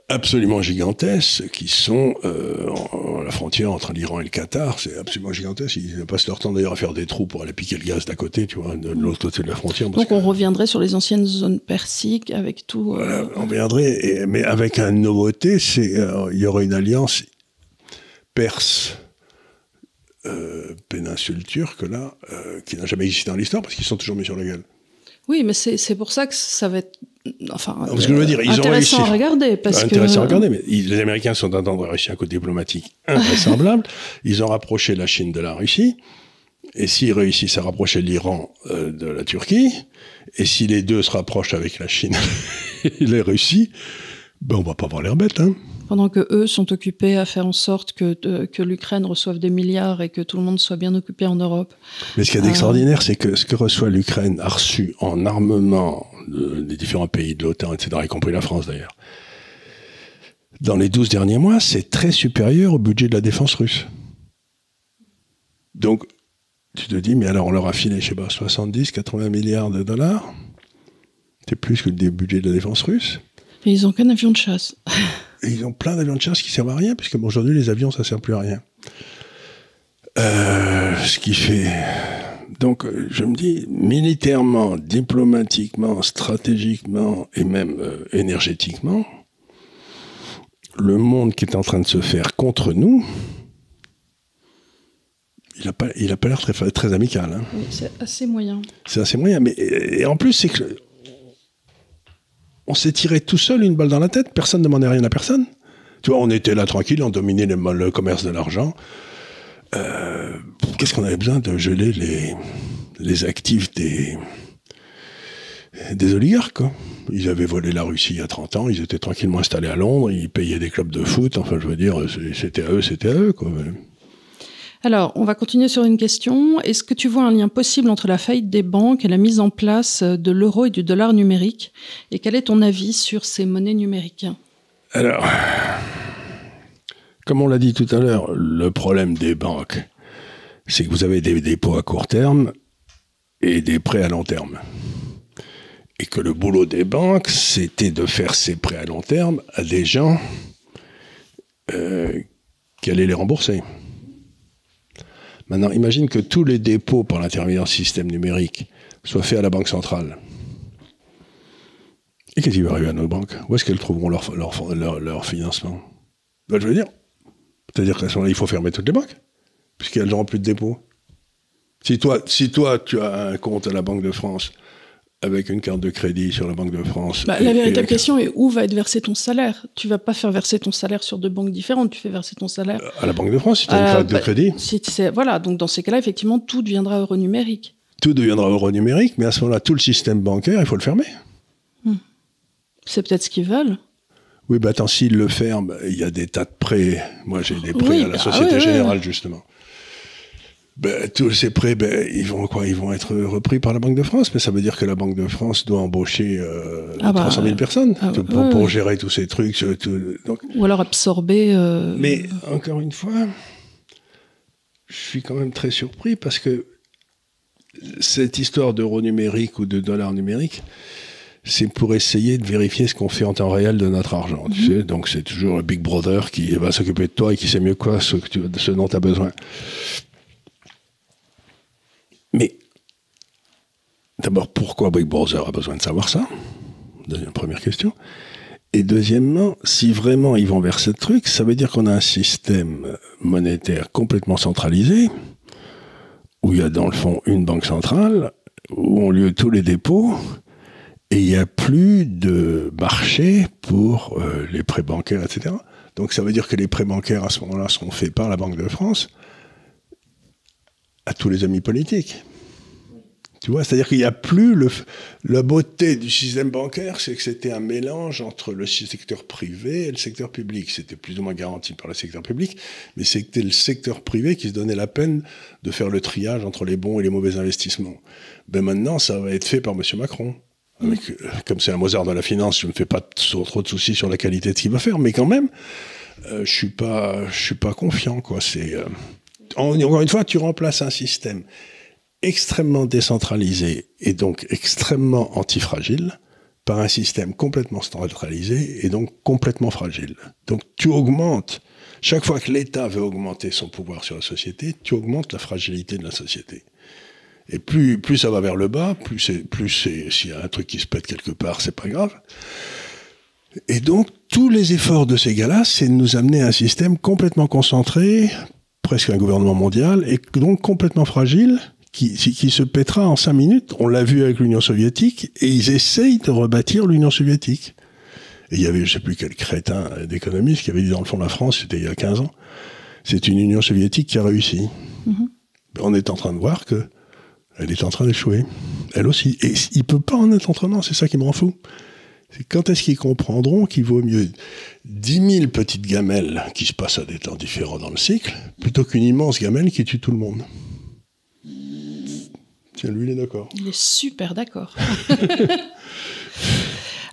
absolument gigantesques qui sont à la frontière entre l'Iran et le Qatar. C'est absolument gigantesque. Ils passent leur temps d'ailleurs à faire des trous pour aller piquer le gaz d'à côté, tu vois, de l'autre côté de la frontière. Donc on reviendrait sur les anciennes zones persiques avec tout... Voilà, on reviendrait, mais avec une nouveauté, il y aurait une alliance perse péninsule turque, là, qui n'a jamais existé dans l'histoire, parce qu'ils sont toujours mis sur la gueule. Oui, mais c'est pour ça que ça va être parce que je veux dire, intéressant à regarder. Intéressant à regarder, mais les Américains sont en train de réussir un coup diplomatique invraisemblable. Ils ont rapproché la Chine de la Russie, et s'ils réussissent à rapprocher l'Iran de la Turquie, et si les deux se rapprochent avec la Chine et la Russie, on va pas voir l'air bête, hein. Pendant que eux sont occupés à faire en sorte que l'Ukraine reçoive des milliards et que tout le monde soit bien occupé en Europe. Mais ce qu'il y a d'extraordinaire, c'est que ce que reçoit l'Ukraine a reçu en armement des différents pays de l'OTAN, etc., y compris la France d'ailleurs, dans les 12 derniers mois, c'est très supérieur au budget de la défense russe. Donc, tu te dis, mais alors on leur a filé, je sais pas, 70, 80 milliards de dollars. C'est plus que le budget de la défense russe. Et ils n'ont qu'un avion de chasse. Et ils ont plein d'avions de chasse qui servent à rien, puisque aujourd'hui, les avions, ça ne sert plus à rien. Ce qui fait... Donc, je me dis, militairement, diplomatiquement, stratégiquement et même énergétiquement, le monde qui est en train de se faire contre nous, il a pas l'air très amical. Hein. Oui, c'est assez moyen. C'est assez moyen. Mais, et en plus, c'est que on s'est tiré tout seul une balle dans la tête. Personne ne demandait rien à personne. Tu vois, on était là tranquille, on dominait le commerce de l'argent. Qu'est-ce qu'on avait besoin de geler les actifs des oligarques, quoi. Ils avaient volé la Russie il y a 30 ans, ils étaient tranquillement installés à Londres, ils payaient des clubs de foot, enfin je veux dire, c'était à eux, quoi. Alors, on va continuer sur une question. Est-ce que tu vois un lien possible entre la faillite des banques et la mise en place de l'euro et du dollar numérique? Et quel est ton avis sur ces monnaies numériques? Alors, comme on l'a dit tout à l'heure, le problème des banques, c'est que vous avez des dépôts à court terme et des prêts à long terme. Et que le boulot des banques, c'était de faire ces prêts à long terme à des gens qui allaient les rembourser. Maintenant, imagine que tous les dépôts par l'intermédiaire du système numérique soient faits à la Banque centrale. Et qu'est-ce qui va arriver à nos banques? Où est-ce qu'elles trouveront leur financement? Ben, je veux dire, c'est-à-dire qu'à ce moment-là, il faut fermer toutes les banques, puisqu'elles n'auront plus de dépôts. Si toi, tu as un compte à la Banque de France, avec une carte de crédit sur la Banque de France... la véritable question est où va être versé ton salaire? Tu ne vas pas faire verser ton salaire sur deux banques différentes, tu fais verser ton salaire... À la Banque de France, si tu as une carte de crédit. Voilà, donc dans ces cas-là, effectivement, tout deviendra euro numérique. Tout deviendra euro numérique, mais à ce moment-là, tout le système bancaire, il faut le fermer. C'est peut-être ce qu'ils veulent. Oui, attends, s'ils le ferment, il y a des tas de prêts. Moi, j'ai des prêts à la Société Générale, justement. Tous ces prêts, ils vont quoi? Ils vont être repris par la Banque de France, mais ça veut dire que la Banque de France doit embaucher 300 000 personnes pour gérer tous ces trucs. Donc... Ou alors absorber... Mais encore une fois, je suis quand même très surpris parce que cette histoire d'euro numérique ou de dollar numérique, c'est pour essayer de vérifier ce qu'on fait en temps réel de notre argent. Tu sais, donc c'est toujours un Big Brother qui va s'occuper de toi et qui sait mieux quoi ce dont tu as besoin. Mais d'abord, pourquoi Big Brother a besoin de savoir ça? Première question. Et deuxièmement, si vraiment ils vont vers ce truc, ça veut dire qu'on a un système monétaire complètement centralisé, où il y a dans le fond une banque centrale, où ont lieu tous les dépôts, et il n'y a plus de marché pour les prêts bancaires, etc. Donc ça veut dire que les prêts bancaires à ce moment-là seront faits par la Banque de France à tous les amis politiques. Tu vois, c'est-à-dire qu'il n'y a plus la beauté du système bancaire, c'est que c'était un mélange entre le secteur privé et le secteur public. C'était plus ou moins garanti par le secteur public, mais c'était le secteur privé qui se donnait la peine de faire le triage entre les bons et les mauvais investissements. Maintenant, ça va être fait par M. Macron. Comme c'est un Mozart de la finance, je ne me fais pas trop de soucis sur la qualité de ce qu'il va faire, mais quand même, je suis pas confiant, quoi. Encore une fois, tu remplaces un système extrêmement décentralisé et donc extrêmement antifragile par un système complètement centralisé et donc complètement fragile. Donc tu augmentes, chaque fois que l'État veut augmenter son pouvoir sur la société, tu augmentes la fragilité de la société. Et plus ça va vers le bas, plus s'il y a un truc qui se pète quelque part, c'est pas grave. Et donc, tous les efforts de ces gars-là, c'est de nous amener à un système complètement concentré, presque un gouvernement mondial, et donc complètement fragile, qui se pètera en 5 minutes. On l'a vu avec l'Union soviétique, et ils essayent de rebâtir l'Union soviétique. Et il y avait, je sais plus quel crétin d'économiste qui avait dit, dans le fond, la France, c'était il y a 15 ans, c'est une Union soviétique qui a réussi. On est en train de voir que elle est en train d'échouer, elle aussi. Et il ne peut pas en être autrement, c'est ça qui me rend fou. C'est quand est-ce qu'ils comprendront qu'il vaut mieux 10 000 petites gamelles qui se passent à des temps différents dans le cycle, plutôt qu'une immense gamelle qui tue tout le monde. Tiens, lui, il est d'accord. Il est super d'accord.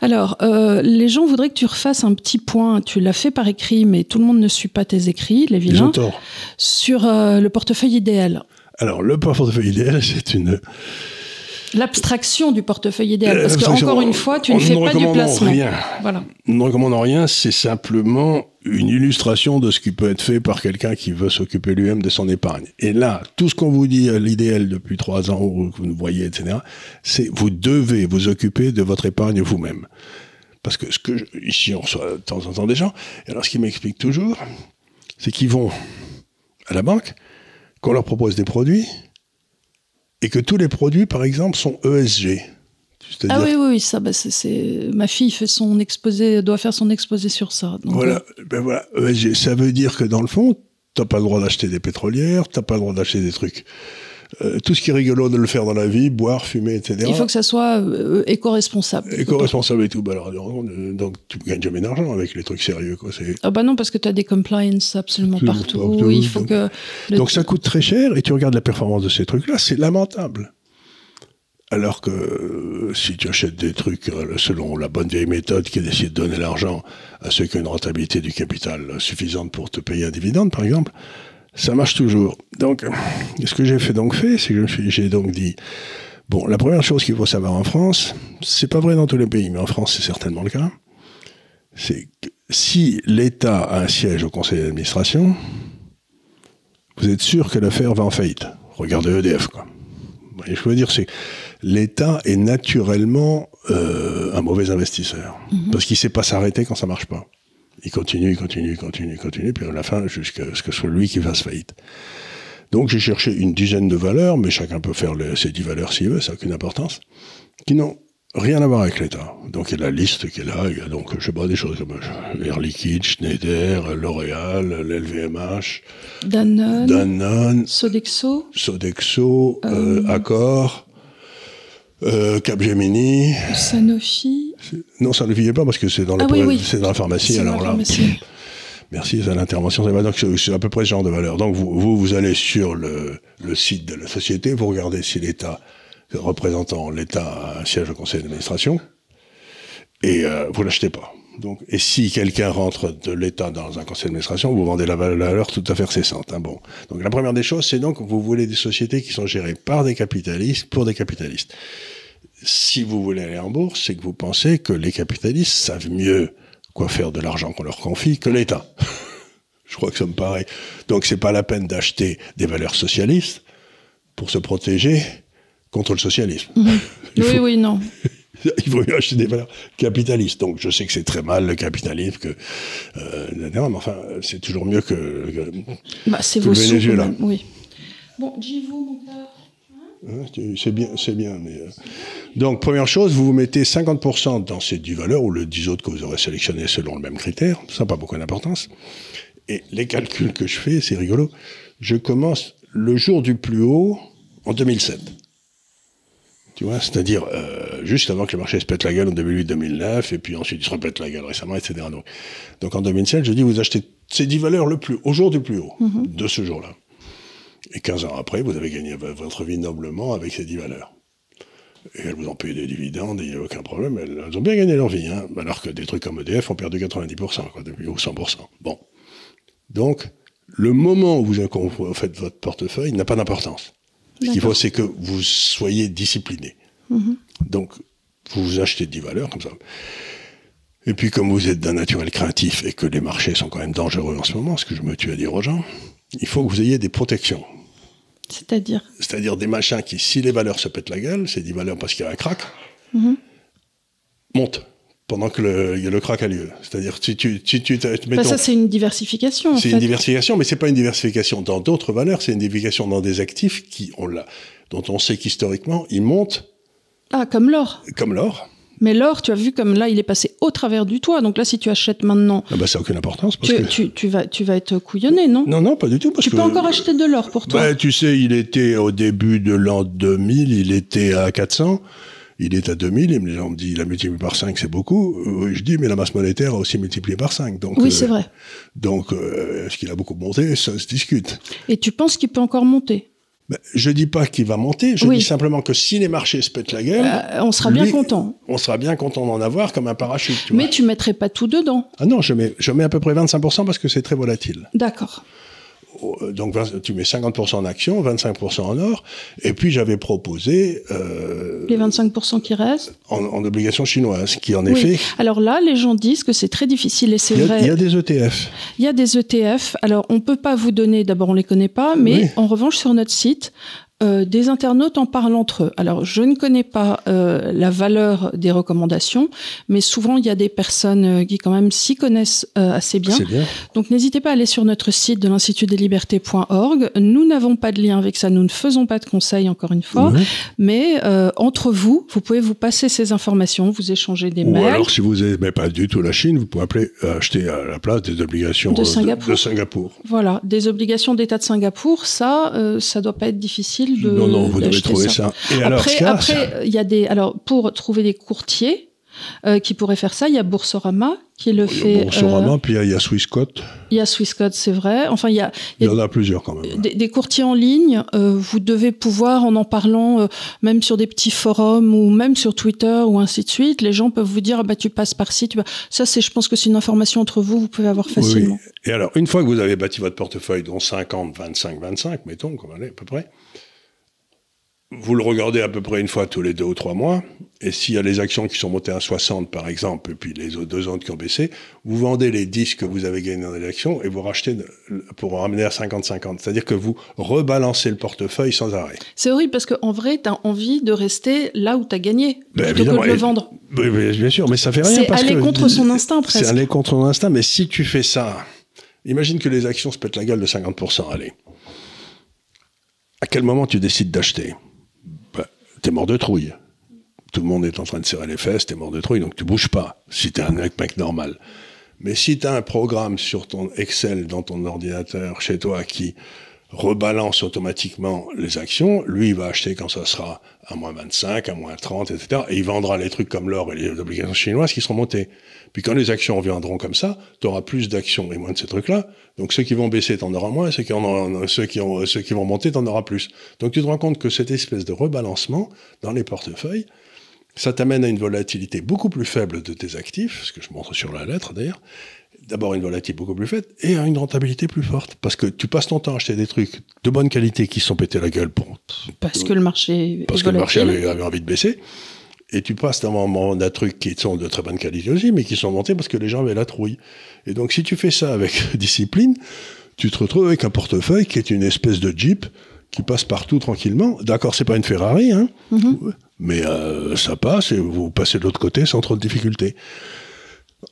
Alors, les gens voudraient que tu refasses un petit point. Tu l'as fait par écrit, mais tout le monde ne suit pas tes écrits, les vilains. Ils ont tort. Sur le portefeuille idéal. Alors, le portefeuille idéal, c'est l'abstraction du portefeuille idéal. Parce qu'encore une fois, tu ne fais pas du placement. Rien. Voilà. Nous ne recommandons rien, c'est simplement une illustration de ce qui peut être fait par quelqu'un qui veut s'occuper lui-même de son épargne. Et là, tout ce qu'on vous dit à l'idéal depuis 3 ans, ou que vous voyez, etc., c'est vous devez vous occuper de votre épargne vous-même. Parce que ici, on reçoit de temps en temps des gens, et alors ce qu'ils m'expliquent toujours, c'est qu'ils vont à la banque, qu'on leur propose des produits et que tous les produits, par exemple, sont ESG. Ah oui, ça, ma fille doit faire son exposé sur ça. Donc, voilà, ESG, ça veut dire que dans le fond, t'as pas le droit d'acheter des pétrolières, t'as pas le droit d'acheter des trucs. Tout ce qui est rigolo de le faire dans la vie, boire, fumer, etc. Il faut que ça soit éco-responsable. Éco-responsable et tout. Alors, donc, tu gagnes jamais d'argent avec les trucs sérieux, quoi. Ah bah non, parce que tu as des compliance absolument partout. Il faut donc ça coûte très cher, et tu regardes la performance de ces trucs-là, c'est lamentable. Alors que si tu achètes des trucs selon la bonne vieille méthode qui est d'essayer de donner l'argent à ceux qui ont une rentabilité du capital suffisante pour te payer un dividende, par exemple, ça marche toujours. Donc, ce que j'ai fait, c'est que j'ai donc dit, bon, la première chose qu'il faut savoir en France, c'est pas vrai dans tous les pays, mais en France, c'est certainement le cas, c'est que si l'État a un siège au conseil d'administration, vous êtes sûr que l'affaire va en faillite. Regardez EDF, quoi. Vous voyez, je veux dire, c'est l'État est naturellement un mauvais investisseur. Parce qu'il ne sait pas s'arrêter quand ça ne marche pas. Il continue, puis à la fin, jusqu'à ce que ce soit lui qui fasse faillite. Donc j'ai cherché une dizaine de valeurs, mais chacun peut faire ces 10 valeurs s'il veut, ça n'a aucune importance, qui n'ont rien à voir avec l'État. Donc il y a la liste qui est là, il y a donc, je sais pas, des choses comme Air Liquide, Schneider, L'Oréal, l'LVMH, Danone, Sodexo, Accor, Capgemini, Sanofi. Non, Sanofi n'y est pas parce que c'est dans, c'est dans la pharmacie. Alors là, merci, c'est l'intervention. Donc c'est à peu près ce genre de valeur. Donc vous allez sur le site de la société, vous regardez si l'État, représentant l'État a un siège au conseil d'administration, et vous l'achetez pas. Donc, et si quelqu'un rentre de l'État dans un conseil d'administration, vous vendez la valeur tout à fait cessante. Hein, bon. Donc la première des choses, c'est donc vous voulez des sociétés qui sont gérées par des capitalistes, pour des capitalistes. Si vous voulez aller en bourse, c'est que vous pensez que les capitalistes savent mieux quoi faire de l'argent qu'on leur confie que l'État. Je crois que ça me paraît. Donc c'est pas la peine d'acheter des valeurs socialistes pour se protéger contre le socialisme. Oui, non. Il vaut mieux acheter des valeurs capitalistes. Donc je sais que c'est très mal le capitalisme, mais enfin c'est toujours mieux que c'est vos sous, oui. Bon, Jivo, mon père. C'est bien. Mais donc, première chose, vous mettez 50% dans ces 10 valeurs, ou les 10 autres que vous aurez sélectionnés selon le même critère. Ça n'a pas beaucoup d'importance. Et les calculs que je fais, c'est rigolo. Je commence le jour du plus haut en 2007. Tu vois, c'est-à-dire juste avant que le marché se pète la gueule en 2008-2009, et puis ensuite il se repète la gueule récemment, etc. Donc en 2007, je dis, vous achetez ces 10 valeurs au jour du plus haut, de ce jour-là. Et 15 ans après, vous avez gagné votre vie noblement avec ces 10 valeurs. Et elles vous ont payé des dividendes, et il n'y a aucun problème, elles ont bien gagné leur vie, hein, alors que des trucs comme EDF ont perdu 90%, quoi, ou 100%. Bon. Donc, le moment où vous faites votre portefeuille n'a pas d'importance. Ce qu'il faut, c'est que vous soyez discipliné. Donc, vous achetez 10 valeurs, comme ça. Et puis, comme vous êtes d'un naturel craintif et que les marchés sont quand même dangereux en ce moment, ce que je me tue à dire aux gens, il faut que vous ayez des protections. C'est-à-dire des machins qui, si les valeurs se pètent la gueule, c'est 10 valeurs parce qu'il y a un crack, montent pendant que le crack a lieu. C'est-à-dire, ça, c'est une diversification, C'est une diversification, mais c'est pas une diversification dans d'autres valeurs, c'est une diversification dans des actifs dont on sait qu'historiquement, ils montent. Ah, comme l'or. Comme l'or. Mais l'or, tu as vu comme là, il est passé au travers du toit. Donc là, si tu achètes maintenant... ça n'a aucune importance. Parce tu vas être couillonné, non? Non, pas du tout. Tu peux encore acheter de l'or pour toi. Tu sais, il était au début de l'an 2000, il était à 400, il est à 2000, et les gens me disent, il a multiplié par 5, c'est beaucoup. Je dis, mais la masse monétaire a aussi multiplié par 5. Donc, oui, c'est vrai. Donc, est-ce qu'il a beaucoup monté? Ça se discute. Et tu penses qu'il peut encore monter? Je dis pas qu'il va monter, je dis simplement que si les marchés se pètent la gueule... on sera bien content. On sera bien content d'en avoir comme un parachute. Mais tu mettrais pas tout dedans? Ah non, je mets à peu près 25% parce que c'est très volatile. D'accord. Donc tu mets 50% en actions, 25% en or, et puis j'avais proposé... les 25% qui restent en obligations chinoises, qui en effet... Alors là, les gens disent que c'est très difficile, et c'est vrai. Il y a des ETF. Il y a des ETF. Alors, on ne peut pas vous donner, d'abord, on ne les connaît pas, mais en revanche, sur notre site, Des internautes en parlent entre eux. Alors, je ne connais pas la valeur des recommandations, mais souvent, il y a des personnes qui, quand même, s'y connaissent assez bien. C'est bien. Donc, n'hésitez pas à aller sur notre site de l'institutdeslibertés.org. Nous n'avons pas de lien avec ça. Nous ne faisons pas de conseils, encore une fois. Mais entre vous, vous pouvez vous passer ces informations, vous échanger des mails. Ou alors, si vous n'aimez pas du tout la Chine, vous pouvez acheter à la place des obligations de Singapour. Voilà, des obligations d'État de Singapour, ça doit pas être difficile. Non, vous devez trouver ça. Et après, il y a alors pour trouver des courtiers qui pourraient faire ça, il y a Boursorama qui le fait. Boursorama, puis il y a Swissquote. Il y a Swissquote, c'est vrai. Enfin, il y en a plusieurs quand même. Des courtiers en ligne. Vous devez pouvoir, en parlant, même sur des petits forums ou même sur Twitter ou ainsi de suite, les gens peuvent vous dire tu passes par-ci. Ça, je pense que c'est une information entre vous, vous pouvez avoir facilement. Oui. Et alors, une fois que vous avez bâti votre portefeuille, dont 50, 25, mettons, comme elle est à peu près. Vous le regardez à peu près une fois tous les 2 ou 3 mois, et s'il y a les actions qui sont montées à 60 par exemple, et puis les 2 autres qui ont baissé, vous vendez les 10 que vous avez gagnés dans les actions et vous rachetez pour ramener à 50-50. C'est-à-dire que vous rebalancez le portefeuille sans arrêt. C'est horrible parce qu'en vrai, tu as envie de rester là où tu as gagné, plutôt que de le vendre. Oui, bien sûr, mais ça fait rien. C'est aller contre son instinct presque. C'est aller contre son instinct, mais si tu fais ça, imagine que les actions se pètent la gueule de 50%, allez. À quel moment tu décides d'acheter ? T'es mort de trouille. Tout le monde est en train de serrer les fesses, t'es mort de trouille, donc tu bouges pas, si t'es un mec normal. Mais si t'as un programme sur ton Excel, dans ton ordinateur, chez toi, qui rebalance automatiquement les actions, lui, il va acheter quand ça sera à moins 25, à moins 30, etc. Et il vendra les trucs comme l'or et les obligations chinoises qui seront montées. Puis quand les actions reviendront comme ça, t'auras plus d'actions et moins de ces trucs-là. Donc ceux qui vont baisser, t'en auras moins, ceux qui vont monter, t'en auras plus. Donc tu te rends compte que cette espèce de rebalancement dans les portefeuilles, ça t'amène à une volatilité beaucoup plus faible de tes actifs, ce que je montre sur la lettre d'ailleurs. D'abord une volatilité beaucoup plus faible et à une rentabilité plus forte. Parce que tu passes ton temps à acheter des trucs de bonne qualité qui se sont pétés la gueule parce que le marché avait envie de baisser. Et tu passes devant des trucs qui sont de très bonne qualité aussi, mais qui sont montés parce que les gens avaient la trouille. Et donc si tu fais ça avec discipline, tu te retrouves avec un portefeuille qui est une espèce de Jeep qui passe partout tranquillement. D'accord, c'est pas une Ferrari, hein, mais ça passe et vous passez de l'autre côté sans trop de difficultés.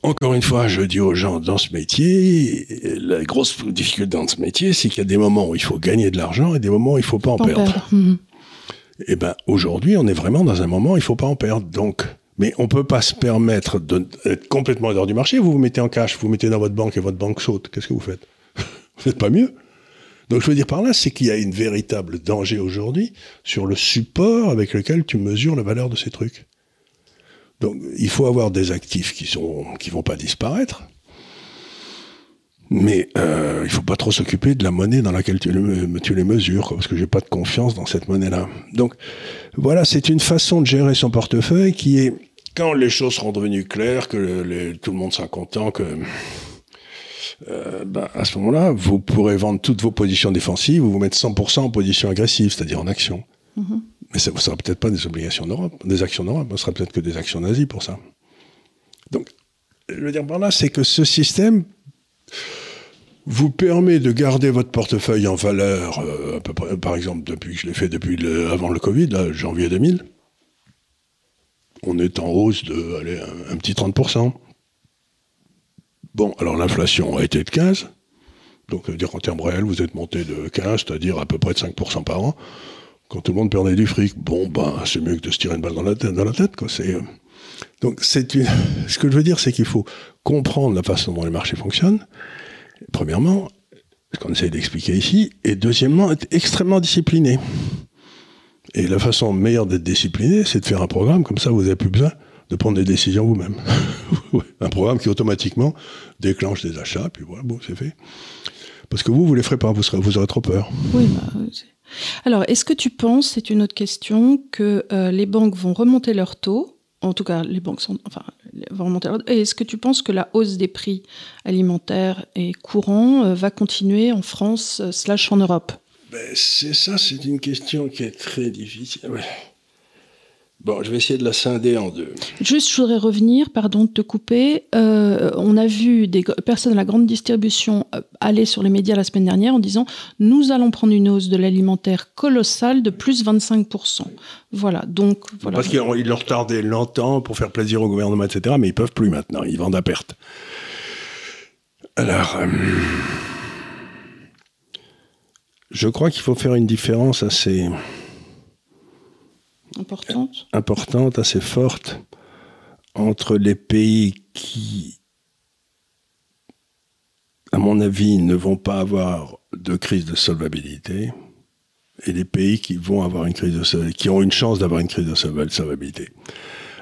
Encore une fois, je dis aux gens, dans ce métier, la grosse difficulté dans ce métier, c'est qu'il y a des moments où il faut gagner de l'argent et des moments où il faut pas en perdre. Et ben, aujourd'hui, on est vraiment dans un moment où il faut pas en perdre. Donc, mais on peut pas se permettre d'être complètement hors du marché. Vous vous mettez en cash, vous mettez dans votre banque et votre banque saute. Qu'est-ce que vous faites? Vous n'êtes pas mieux. Donc, je veux dire par là, c'est qu'il y a une véritable danger aujourd'hui sur le support avec lequel tu mesures la valeur de ces trucs. Donc, il faut avoir des actifs qui vont pas disparaître, mais il faut pas trop s'occuper de la monnaie dans laquelle tu les mesures, parce que j'ai pas de confiance dans cette monnaie-là. Donc, voilà, c'est une façon de gérer son portefeuille qui est, quand les choses seront devenues claires, que tout le monde sera content, que à ce moment-là, vous pourrez vendre toutes vos positions défensives, vous mettre 100% en position agressive, c'est-à-dire en action. Mais ça ne sera peut-être pas des obligations d'Europe, des actions d'Europe, ce sera peut-être que des actions nazies pour ça. Donc, je veux dire par là, c'est que ce système vous permet de garder votre portefeuille en valeur, à peu près, par exemple, je l'ai fait avant le Covid, là, janvier 2000. On est en hausse de, un petit 30%. Bon, alors l'inflation a été de 15%. Donc, ça veut dire qu'en termes réels, vous êtes monté de 15%, c'est-à-dire à peu près de 5% par an. Quand tout le monde perdait du fric, c'est mieux que de se tirer une balle dans la tête, quoi. Donc, ce que je veux dire, c'est qu'il faut comprendre la façon dont les marchés fonctionnent. Premièrement, ce qu'on essaie d'expliquer ici, et deuxièmement, être extrêmement discipliné. Et la façon meilleure d'être discipliné, c'est de faire un programme, comme ça, vous n'avez plus besoin de prendre des décisions vous-même. Un programme qui automatiquement déclenche des achats, puis voilà, c'est fait. Parce que vous les ferez pas, vous aurez trop peur. Oui, alors, est-ce que tu penses, c'est une autre question, que les banques vont remonter leurs taux? En tout cas, les banques vont remonter leurs taux. Et est-ce que tu penses que la hausse des prix alimentaires et courants va continuer en France / en Europe? C'est une question qui est très difficile. Ouais. Bon, je vais essayer de la scinder en deux. Juste, je voudrais revenir, pardon de te couper. On a vu des personnes de la grande distribution aller sur les médias la semaine dernière en disant « Nous allons prendre une hausse de l'alimentaire colossale de plus 25%. » Voilà, donc... Voilà. Parce qu'ils l'ont retardé longtemps pour faire plaisir au gouvernement, etc., mais ils ne peuvent plus maintenant, ils vendent à perte. Alors, je crois qu'il faut faire une différence assez... importante, assez forte, entre les pays qui, à mon avis, ne vont pas avoir de crise de solvabilité et les pays qui vont avoir une crise de solvabilité, qui ont une chance d'avoir une crise de solvabilité.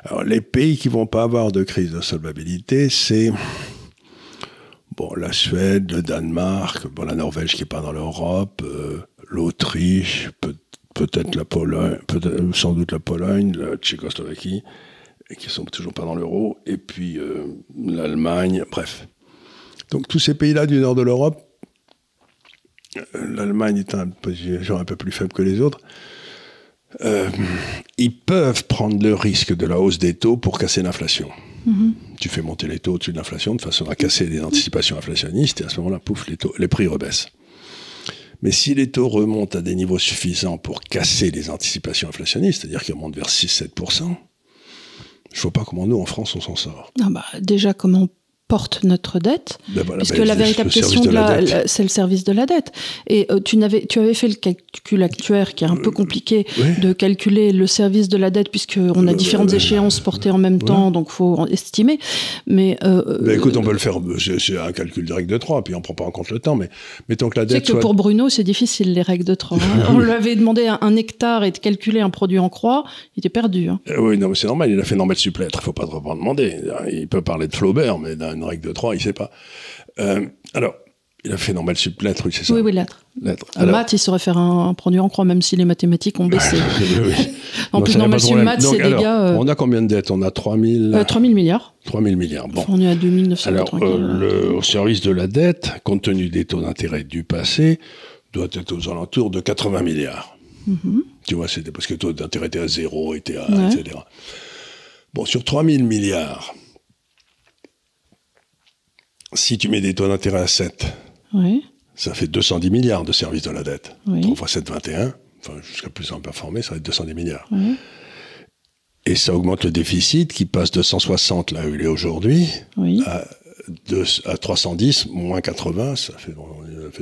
Alors, les pays qui vont pas avoir de crise de solvabilité, c'est la Suède, le Danemark, la Norvège qui est pas dans l'Europe, l'Autriche, peut-être la Pologne, sans doute la Pologne, la Tchécoslovaquie, qui sont toujours pas dans l'euro, et puis l'Allemagne, bref. Donc tous ces pays-là du nord de l'Europe, l'Allemagne est un peu plus faible que les autres, ils peuvent prendre le risque de la hausse des taux pour casser l'inflation. Mm-hmm. Tu fais monter les taux au-dessus de l'inflation de façon à casser les anticipations inflationnistes, et à ce moment-là, pouf, les prix rebaissent. Mais si les taux remontent à des niveaux suffisants pour casser les anticipations inflationnistes, c'est-à-dire qu'ils remontent vers 6-7%, je ne vois pas comment nous, en France, on s'en sort. Déjà, comment porte notre dette, puisque la véritable question, c'est le service de la dette. Et tu avais fait le calcul actuaire, qui est un peu compliqué, de calculer le service de la dette, puisqu'on a différentes échéances portées en même temps, donc il faut estimer. Mais écoute, on peut le faire, c'est un calcul de règle de 3, puis on ne prend pas en compte le temps, mais mettons que la dette... C'est que pour Bruno, c'est difficile, les règles de 3. Hein. On lui avait demandé un hectare et de calculer un produit en croix, il était perdu. Hein. Oui, non, mais c'est normal, il a fait normal supplétre, il ne faut pas trop en demander. Il peut parler de Flaubert, mais une règle de 3, il ne sait pas. Alors, il a fait normal supplétre, oui, c'est ça. Oui, lettres. Maths, il saurait faire un produit en croix, même si les mathématiques ont baissé. Oui. En plus, normal sur maths, c'est des gars... On a combien de dettes? On a 3 000 milliards. 3 000 milliards, bon. On est à 2 980. Alors, au service de la dette, compte tenu des taux d'intérêt du passé, doit être aux alentours de 80 milliards. Mm-hmm. Tu vois, c'était parce que le taux d'intérêt était à 0, était à... etc. Bon, sur 3 000 milliards... Si tu mets des taux d'intérêt à 7, ça fait 210 milliards de services de la dette. 3 fois 7, 21. Enfin, jusqu'à plus en performer, ça va être 210 milliards. Et ça augmente le déficit qui passe de 160, là où il est aujourd'hui, à 310, moins 80, ça fait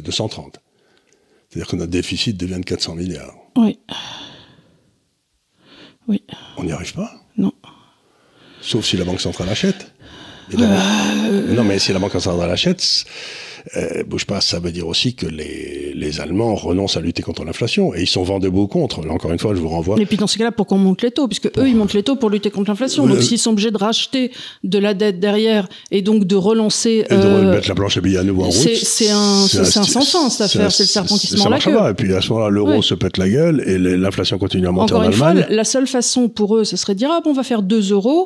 230. C'est-à-dire que notre déficit devient de 400 milliards. Oui. On n'y arrive pas? Non. Sauf si la Banque centrale achète. Non, mais si la Banque centrale achète, bouge pas, ça veut dire aussi que les Allemands renoncent à lutter contre l'inflation. Et ils sont vent debout contre. Là, encore une fois, je vous renvoie. Et puis dans ce cas-là, pourquoi on monte les taux? Puisque eux, ils montent les taux pour lutter contre l'inflation. Donc s'ils sont obligés de racheter de la dette derrière et donc de relancer... Et de remettre la planche à billets à nouveau en route. C'est un sans fin, cette affaire. C'est le serpent qui se mord la queue. Et puis à ce moment-là, l'euro se pète la gueule et l'inflation continue à monter en Allemagne. Encore une fois, la seule façon pour eux, ce serait de dire, on va faire 2 €.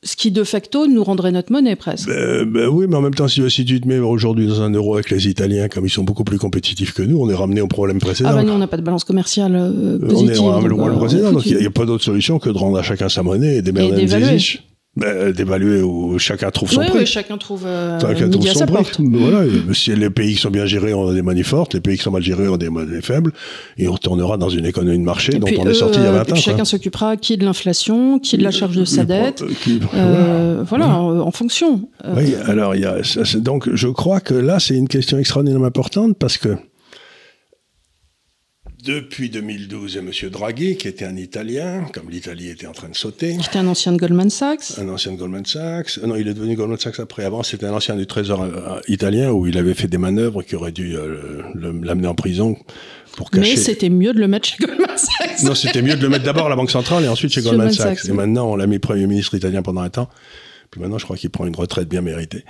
Ce qui, de facto, nous rendrait notre monnaie, presque. Oui, mais en même temps, si tu te mets aujourd'hui dans un euro avec les Italiens, comme ils sont beaucoup plus compétitifs que nous, on est ramené au problème précédent. Nous, on n'a pas de balance commerciale positive. On est ramené au problème précédent, donc il n'y a pas d'autre solution que de rendre à chacun sa monnaie et d'émerger des iches. D'évaluer où chacun trouve son prix. Oui, chacun trouve midi à sa porte. Voilà, si les pays qui sont bien gérés ont des monnaies fortes, les pays qui sont mal gérés ont des monnaies faibles, et on retournera dans une économie de marché dont on est sorti il y a 20 ans. Chacun s'occupera qui de l'inflation, qui de la charge de sa dette, en fonction. Oui, alors donc je crois que là c'est une question extraordinairement importante parce que depuis 2012, il y a M. Draghi, qui était un Italien, comme l'Italie était en train de sauter. C'était un ancien de Goldman Sachs. Un ancien de Goldman Sachs. Non, il est devenu Goldman Sachs après. Avant, c'était un ancien du Trésor italien où il avait fait des manœuvres qui auraient dû l'amener en prison pour cacher... Mais c'était mieux de le mettre chez Goldman Sachs. Non, c'était mieux de le mettre d'abord à la Banque Centrale et ensuite chez Goldman Sachs. Et maintenant, on l'a mis Premier ministre italien pendant un temps. Puis maintenant, je crois qu'il prend une retraite bien méritée.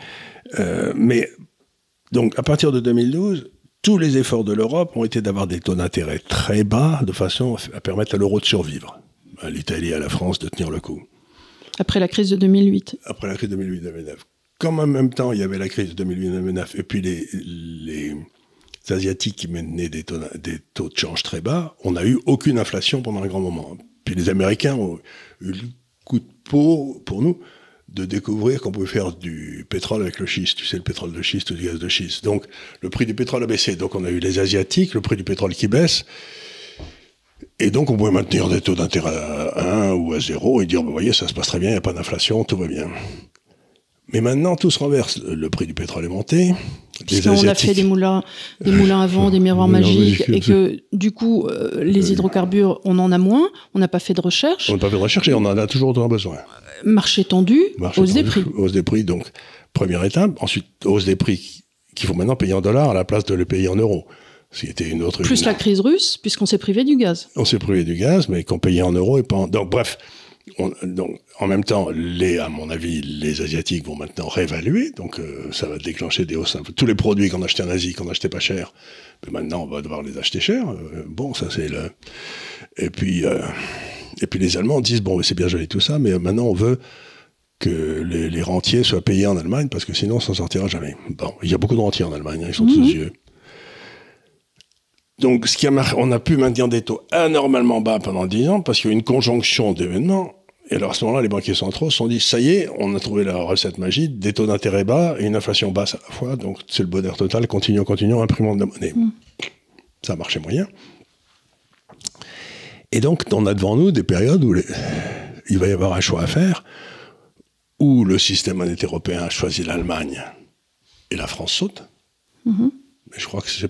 Mais donc, à partir de 2012... tous les efforts de l'Europe ont été d'avoir des taux d'intérêt très bas, de façon à permettre à l'euro de survivre. À l'Italie et à la France de tenir le coup. Après la crise de 2008. Après la crise de 2008-2009. Comme en même temps, il y avait la crise de 2008-2009, et puis les Asiatiques qui menaient des taux de change très bas, on n'a eu aucune inflation pendant un grand moment. Puis les Américains ont eu le coup de peau, pour nous, de découvrir qu'on pouvait faire du pétrole avec le schiste. Tu sais, le pétrole de schiste ou du gaz de schiste. Donc, le prix du pétrole a baissé. Donc, on a eu les Asiatiques, le prix du pétrole qui baisse. Et donc, on pouvait maintenir des taux d'intérêt à 1 ou à 0 et dire, vous voyez, ça se passe très bien, il n'y a pas d'inflation, tout va bien. Mais maintenant, tout se renverse. Le prix du pétrole est monté. On a fait des moulins à vent, des miroirs magiques, et que, du coup, les hydrocarbures, on en a moins. On n'a pas fait de recherche. On n'a pas fait de recherche et on en a toujours autant besoin. Marché tendu, hausse des prix. Hausse des prix, donc, première étape. Ensuite, hausse des prix qu'il faut maintenant payer en dollars à la place de le payer en euros. Ce qui était une autre... Plus la crise russe, puisqu'on s'est privé du gaz. On s'est privé du gaz, mais qu'on payait en euros et pas en... Donc, bref... donc, en même temps, à mon avis, les Asiatiques vont maintenant réévaluer, donc ça va déclencher des hausses. Tous les produits qu'on achetait en Asie, qu'on n'achetait pas cher, maintenant on va devoir les acheter cher. Bon, ça c'est le... Et puis les Allemands disent, bon, c'est bien joli tout ça, mais maintenant on veut que les rentiers soient payés en Allemagne, parce que sinon on s'en sortira jamais. Bon, il y a beaucoup de rentiers en Allemagne, hein, ils sont tous vieux. Donc, on a pu maintenir des taux anormalement bas pendant 10 ans, parce qu'il y a eu une conjonction d'événements. Et alors, à ce moment-là, les banquiers centraux se sont dit, ça y est, on a trouvé la recette magique, des taux d'intérêt bas et une inflation basse à la fois. Donc, c'est le bonheur total, continuons, imprimons de la monnaie. Ça a marché moyen. Et donc, on a devant nous des périodes où il va y avoir un choix à faire, où le système monétaire européen a choisi l'Allemagne et la France saute. Mais je crois que j'ai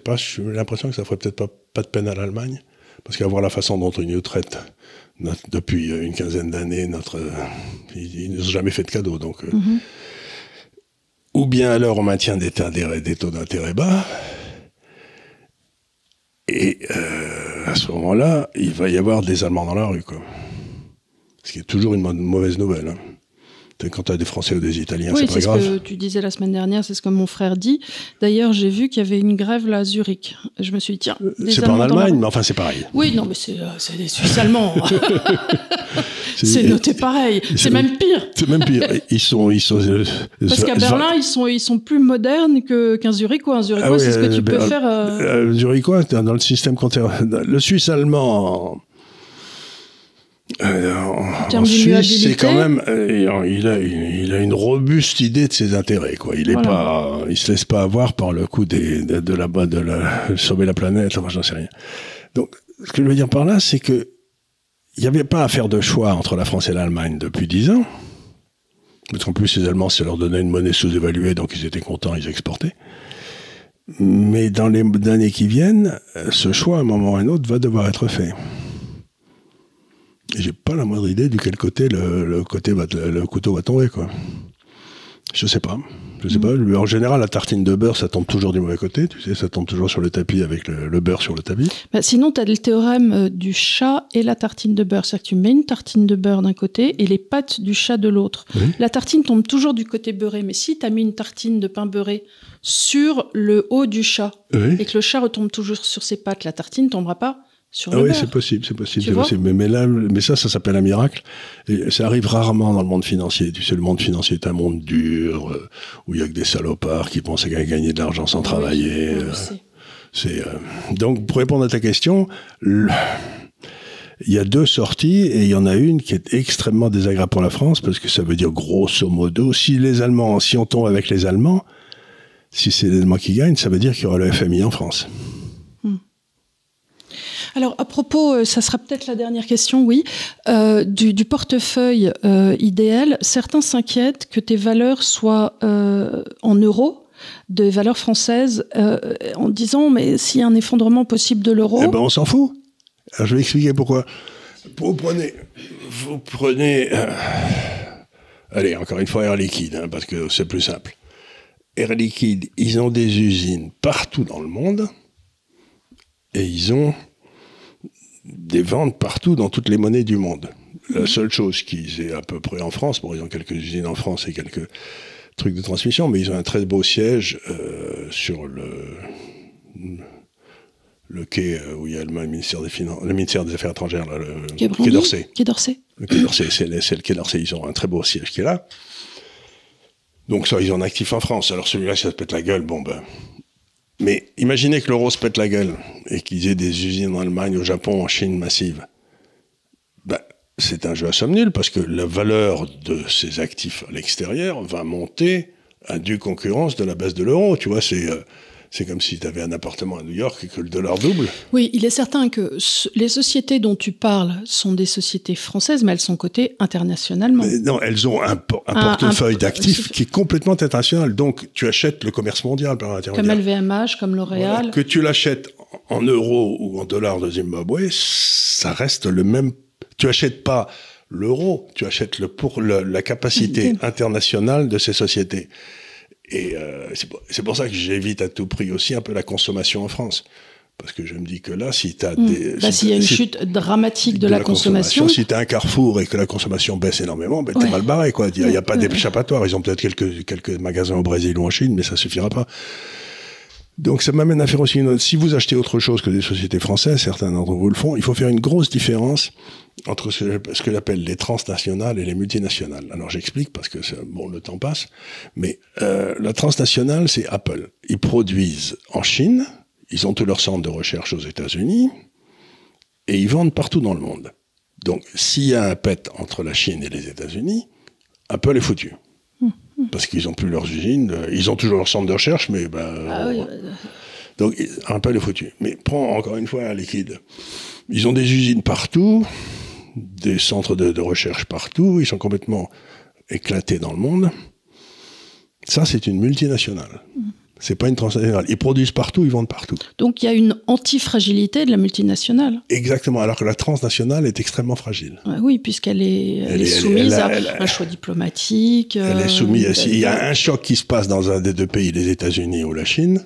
l'impression que ça ferait peut-être pas de peine à l'Allemagne, parce qu'à voir la façon dont ils nous traitent depuis une quinzaine d'années, ils ne nous ont jamais fait de cadeau. Donc, ou bien alors on maintient des taux d'intérêt bas, et à ce moment-là, il va y avoir des Allemands dans la rue, quoi. Ce qui est toujours une mauvaise nouvelle, hein. Quand tu as des Français ou des Italiens, c'est pas grave. Oui, c'est ce que tu disais la semaine dernière, c'est ce que mon frère dit. D'ailleurs, j'ai vu qu'il y avait une grève là à Zurich. Je me suis dit, tiens, c'est pas en Allemagne, mais enfin, c'est pareil. Oui, non, mais c'est des Suisses allemands. C'est noté pareil. C'est même pire. C'est même pire. Parce qu'à Berlin, ils sont plus modernes qu'un Zurichois. Un Zurichois, c'est ce que tu peux faire. Zurichois, dans le système le Suisse allemand. En Suisse, c'est quand même, il a une robuste idée de ses intérêts, quoi. Il se laisse pas avoir par le coup de sauver la planète, enfin, j'en sais rien. Donc, ce que je veux dire par là, c'est que il n'y avait pas à faire de choix entre la France et l'Allemagne depuis 10 ans. Parce qu'en plus, les Allemands, ça leur donnait une monnaie sous-évaluée, donc ils étaient contents, ils exportaient. Mais dans les années qui viennent, ce choix, à un moment ou à un autre, va devoir être fait. J'ai pas la moindre idée du quel côté le couteau va tomber, quoi. Je sais pas. En général, la tartine de beurre, ça tombe toujours du mauvais côté. Tu sais, ça tombe toujours sur le tapis avec le beurre sur le tapis. Sinon, tu as le théorème du chat et la tartine de beurre. C'est-à-dire que tu mets une tartine de beurre d'un côté et les pâtes du chat de l'autre. Oui. La tartine tombe toujours du côté beurré. Mais si tu as mis une tartine de pain beurré sur le haut du chat et que le chat retombe toujours sur ses pattes, la tartine ne tombera pas sur le beurre. Oui, c'est possible. Mais ça s'appelle un miracle. Et ça arrive rarement dans le monde financier. Tu sais, le monde financier est un monde dur, où il y a que des salopards qui pensent à gagner de l'argent sans travailler. Donc, pour répondre à ta question, il y a 2 sorties, et il y en a une qui est extrêmement désagréable pour la France, parce que ça veut dire, grosso modo, si on tombe avec les Allemands, si c'est les Allemands qui gagnent, ça veut dire qu'il y aura le FMI en France. Alors, à propos, ça sera peut-être la dernière question, oui, du portefeuille idéal, certains s'inquiètent que tes valeurs soient en euros, des valeurs françaises, en disant, mais s'il y a un effondrement possible de l'euro... Eh ben, on s'en fout. Alors, je vais expliquer pourquoi. Vous prenez allez, encore une fois, Air Liquide, hein, parce que c'est plus simple. Air Liquide, ils ont des usines partout dans le monde, et ils ont des ventes partout dans toutes les monnaies du monde. La seule chose qu'ils aient à peu près en France, bon, ils ont quelques usines en France et quelques trucs de transmission, mais ils ont un très beau siège sur le quai où il y a le ministère des Finances, le ministère des Affaires étrangères, là, le quai d'Orsay. Quai d'Orsay. Le quai d'Orsay, c'est le quai d'Orsay. Ils ont un très beau siège qui est là. Donc ça, ils ont un actif en France. Alors celui-là, ça se pète la gueule, bon ben... Mais imaginez que l'euro se pète la gueule et qu'ils aient des usines en Allemagne, au Japon, en Chine massive. c'est un jeu à somme nulle parce que la valeur de ces actifs à l'extérieur va monter à due concurrence de la baisse de l'euro. Tu vois, c'est comme si tu avais un appartement à New York et que le dollar double. Oui, il est certain que les sociétés dont tu parles sont des sociétés françaises, mais elles sont cotées internationalement. Mais non, elles ont un portefeuille d'actifs qui est complètement international. Donc, tu achètes le commerce mondial par l'intermédiaire. Comme LVMH, comme L'Oréal. Voilà. Que tu l'achètes en euros ou en dollars de Zimbabwe, ça reste le même. Tu achètes pas l'euro, tu achètes la capacité internationale de ces sociétés. Et c'est pour ça que j'évite à tout prix aussi un peu la consommation en France. Parce que je me dis que là, si tu as s'il y a une chute dramatique de la consommation. Si tu as un Carrefour et que la consommation baisse énormément, t'es mal barré, quoi. Il n'y a pas d'échappatoire. Ils ont peut-être quelques magasins au Brésil ou en Chine, mais ça suffira pas. Donc ça m'amène à faire aussi une autre. Si vous achetez autre chose que des sociétés françaises, certains d'entre vous le font, il faut faire une grosse différence entre ce que j'appelle les transnationales et les multinationales. Alors j'explique parce que le temps passe, mais la transnationale, c'est Apple. Ils produisent en Chine, ils ont tous leurs centres de recherche aux États-Unis et ils vendent partout dans le monde. Donc s'il y a un pet entre la Chine et les États-Unis, Apple est foutu. Parce qu'ils n'ont plus leurs usines, ils ont toujours leur centre de recherche, mais donc Apple est foutu. Mais prends encore une fois un liquide. Ils ont des usines partout, des centres de recherche partout, ils sont complètement éclatés dans le monde. Ça, c'est une multinationale. C'est pas une transnationale. Ils produisent partout, ils vendent partout. Donc il y a une antifragilité de la multinationale. Exactement, alors que la transnationale est extrêmement fragile. Oui, puisqu'elle est soumise à un choix diplomatique. Elle est soumise. S'il y a un choc qui se passe dans un des deux pays, les États-Unis ou la Chine,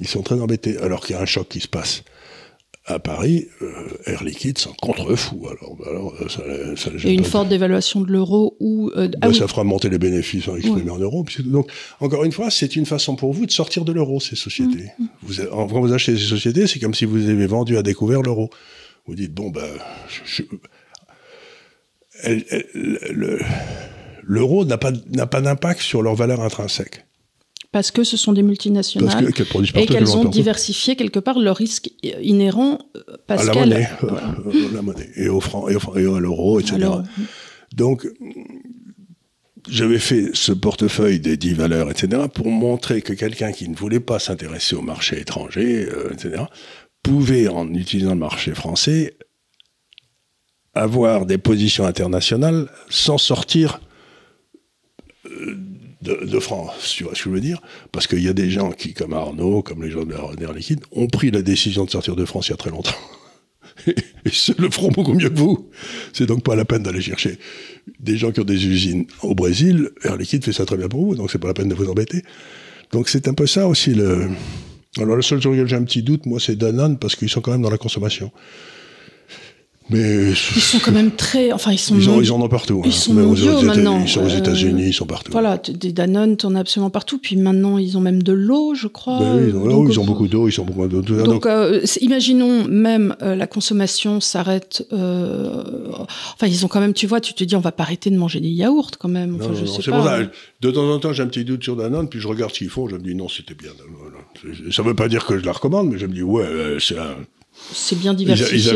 ils sont très embêtés. Alors qu'il y a un choc qui se passe à Paris, Air Liquide s'en contrefou. Alors ça et une forte dévaluation de l'euro ou ça fera monter les bénéfices exprimés en euros. Donc, encore une fois, c'est une façon pour vous de sortir de l'euro, ces sociétés. Quand vous achetez ces sociétés, c'est comme si vous avez vendu à découvert l'euro. Vous dites, l'euro n'a pas d'impact sur leur valeur intrinsèque. Parce que ce sont des multinationales et qu'elles ont diversifié quelque part leurs risques inhérents à la monnaie, la monnaie et au franc et à l'euro, etc. Alors, donc, j'avais fait ce portefeuille des 10 valeurs, etc., pour montrer que quelqu'un qui ne voulait pas s'intéresser au marché étranger, etc., pouvait, en utilisant le marché français, avoir des positions internationales sans sortir de France, tu vois ce que je veux dire? Parce qu'il y a des gens qui, comme Arnaud, comme les gens d'Air Liquide, ont pris la décision de sortir de France il y a très longtemps. Et se le feront beaucoup mieux que vous. C'est donc pas la peine d'aller chercher des gens qui ont des usines au Brésil. Air Liquide fait ça très bien pour vous, donc c'est pas la peine de vous embêter. Donc c'est un peu ça aussi Alors le seul sur lequel j'ai un petit doute, moi, c'est Danone, parce qu'ils sont quand même dans la consommation. Mais ils sont quand même très, ils en ont partout. Ils sont mondiaux maintenant. Ils sont aux États-Unis, ils sont partout. Voilà, des Danone, t'en as absolument partout. Puis maintenant, ils ont même de l'au, je crois. Ils ont beaucoup d'eau, ils ont beaucoup d'eau. Donc, imaginons même la consommation s'arrête. Ils ont quand même, tu vois, tu te dis, on va pas arrêter de manger des yaourts quand même. Je sais pas. Pour ça, de temps en temps, j'ai un petit doute sur Danone, puis je regarde ce qu'ils font, je me dis non, c'était bien. Ça veut pas dire que je la recommande, mais je me dis c'est bien diversifié. Ils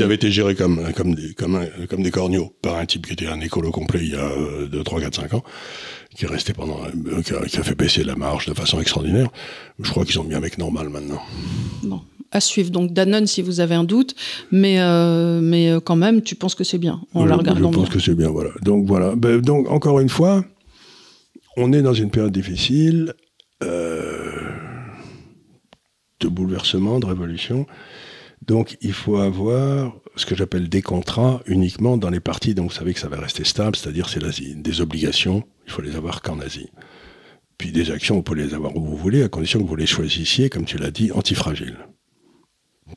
avaient été gérés comme des corneaux par un type qui était un écolo complet il y a 2, 3, 4, 5 ans, qui est resté qui a fait baisser la marge de façon extraordinaire. Je crois qu'ils sont bien avec normal maintenant. Bon, à suivre. Donc Danone si vous avez un doute, mais quand même, tu penses que c'est bien en la regardant. Je pense que c'est bien, voilà. Donc voilà. Donc encore une fois, on est dans une période difficile de bouleversement, de révolution. Donc, il faut avoir ce que j'appelle des contrats uniquement dans les parties dont vous savez que ça va rester stable, c'est-à-dire c'est l'Asie. Des obligations, il faut les avoir qu'en Asie. Puis des actions, vous pouvez les avoir où vous voulez, à condition que vous les choisissiez, comme tu l'as dit, antifragiles.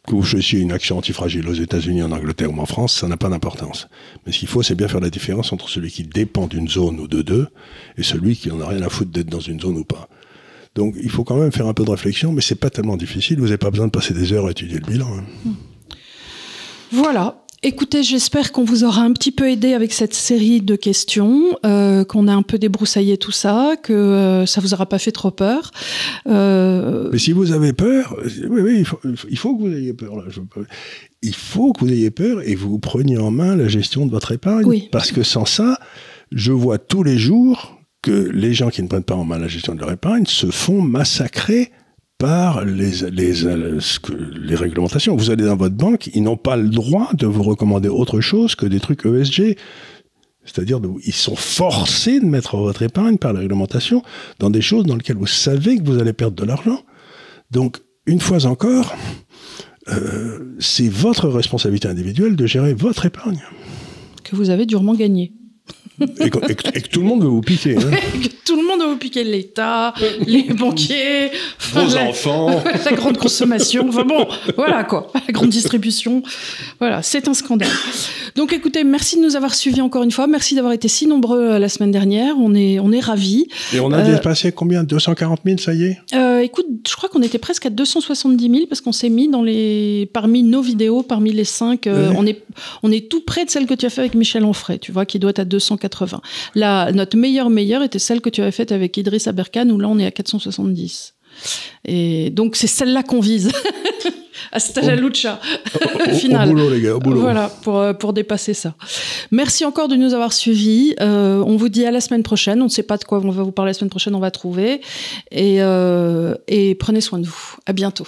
Que vous choisissiez une action antifragile aux États-Unis, en Angleterre ou en France, ça n'a pas d'importance. Mais ce qu'il faut, c'est bien faire la différence entre celui qui dépend d'une zone ou de deux, et celui qui n'en a rien à foutre d'être dans une zone ou pas. Donc, il faut quand même faire un peu de réflexion, mais c'est pas tellement difficile. Vous n'avez pas besoin de passer des heures à étudier le bilan. Voilà. Écoutez, j'espère qu'on vous aura un petit peu aidé avec cette série de questions, qu'on a un peu débroussaillé tout ça, que ça vous aura pas fait trop peur. Mais si vous avez peur, oui, il faut que vous ayez peur. Là. Il faut que vous ayez peur et vous preniez en main la gestion de votre épargne. Oui. Parce que sans ça, je vois tous les jours que les gens qui ne prennent pas en main la gestion de leur épargne se font massacrer par les réglementations. Vous allez dans votre banque, ils n'ont pas le droit de vous recommander autre chose que des trucs ESG. C'est-à-dire ils sont forcés de mettre votre épargne par la réglementation dans des choses dans lesquelles vous savez que vous allez perdre de l'argent. Donc, une fois encore, c'est votre responsabilité individuelle de gérer votre épargne. Que vous avez durement gagné. Et que tout le monde veut vous piquer. Hein. Que tout le monde veut vous piquer, l'État, les banquiers, vos enfants, la grande consommation. Enfin bon, voilà quoi, la grande distribution. Voilà, c'est un scandale. Donc écoutez, merci de nous avoir suivis encore une fois. Merci d'avoir été si nombreux la semaine dernière. On est ravis. Et on a dépassé combien? 240 000, ça y est? Écoute, je crois qu'on était presque à 270 000 parce qu'on s'est mis parmi nos vidéos, parmi les 5, on est tout près de celle que tu as fait avec Michel Onfray, tu vois, qui doit être à 280. Là, notre meilleure était celle que tu avais faite avec Idriss Aberkan, où là, on est à 470. Et donc, c'est celle-là qu'on vise. Hasta la lucha, finale. Au boulot, les gars, au boulot. Voilà, pour dépasser ça. Merci encore de nous avoir suivis. On vous dit à la semaine prochaine. On ne sait pas de quoi on va vous parler la semaine prochaine, on va trouver. Et prenez soin de vous. À bientôt.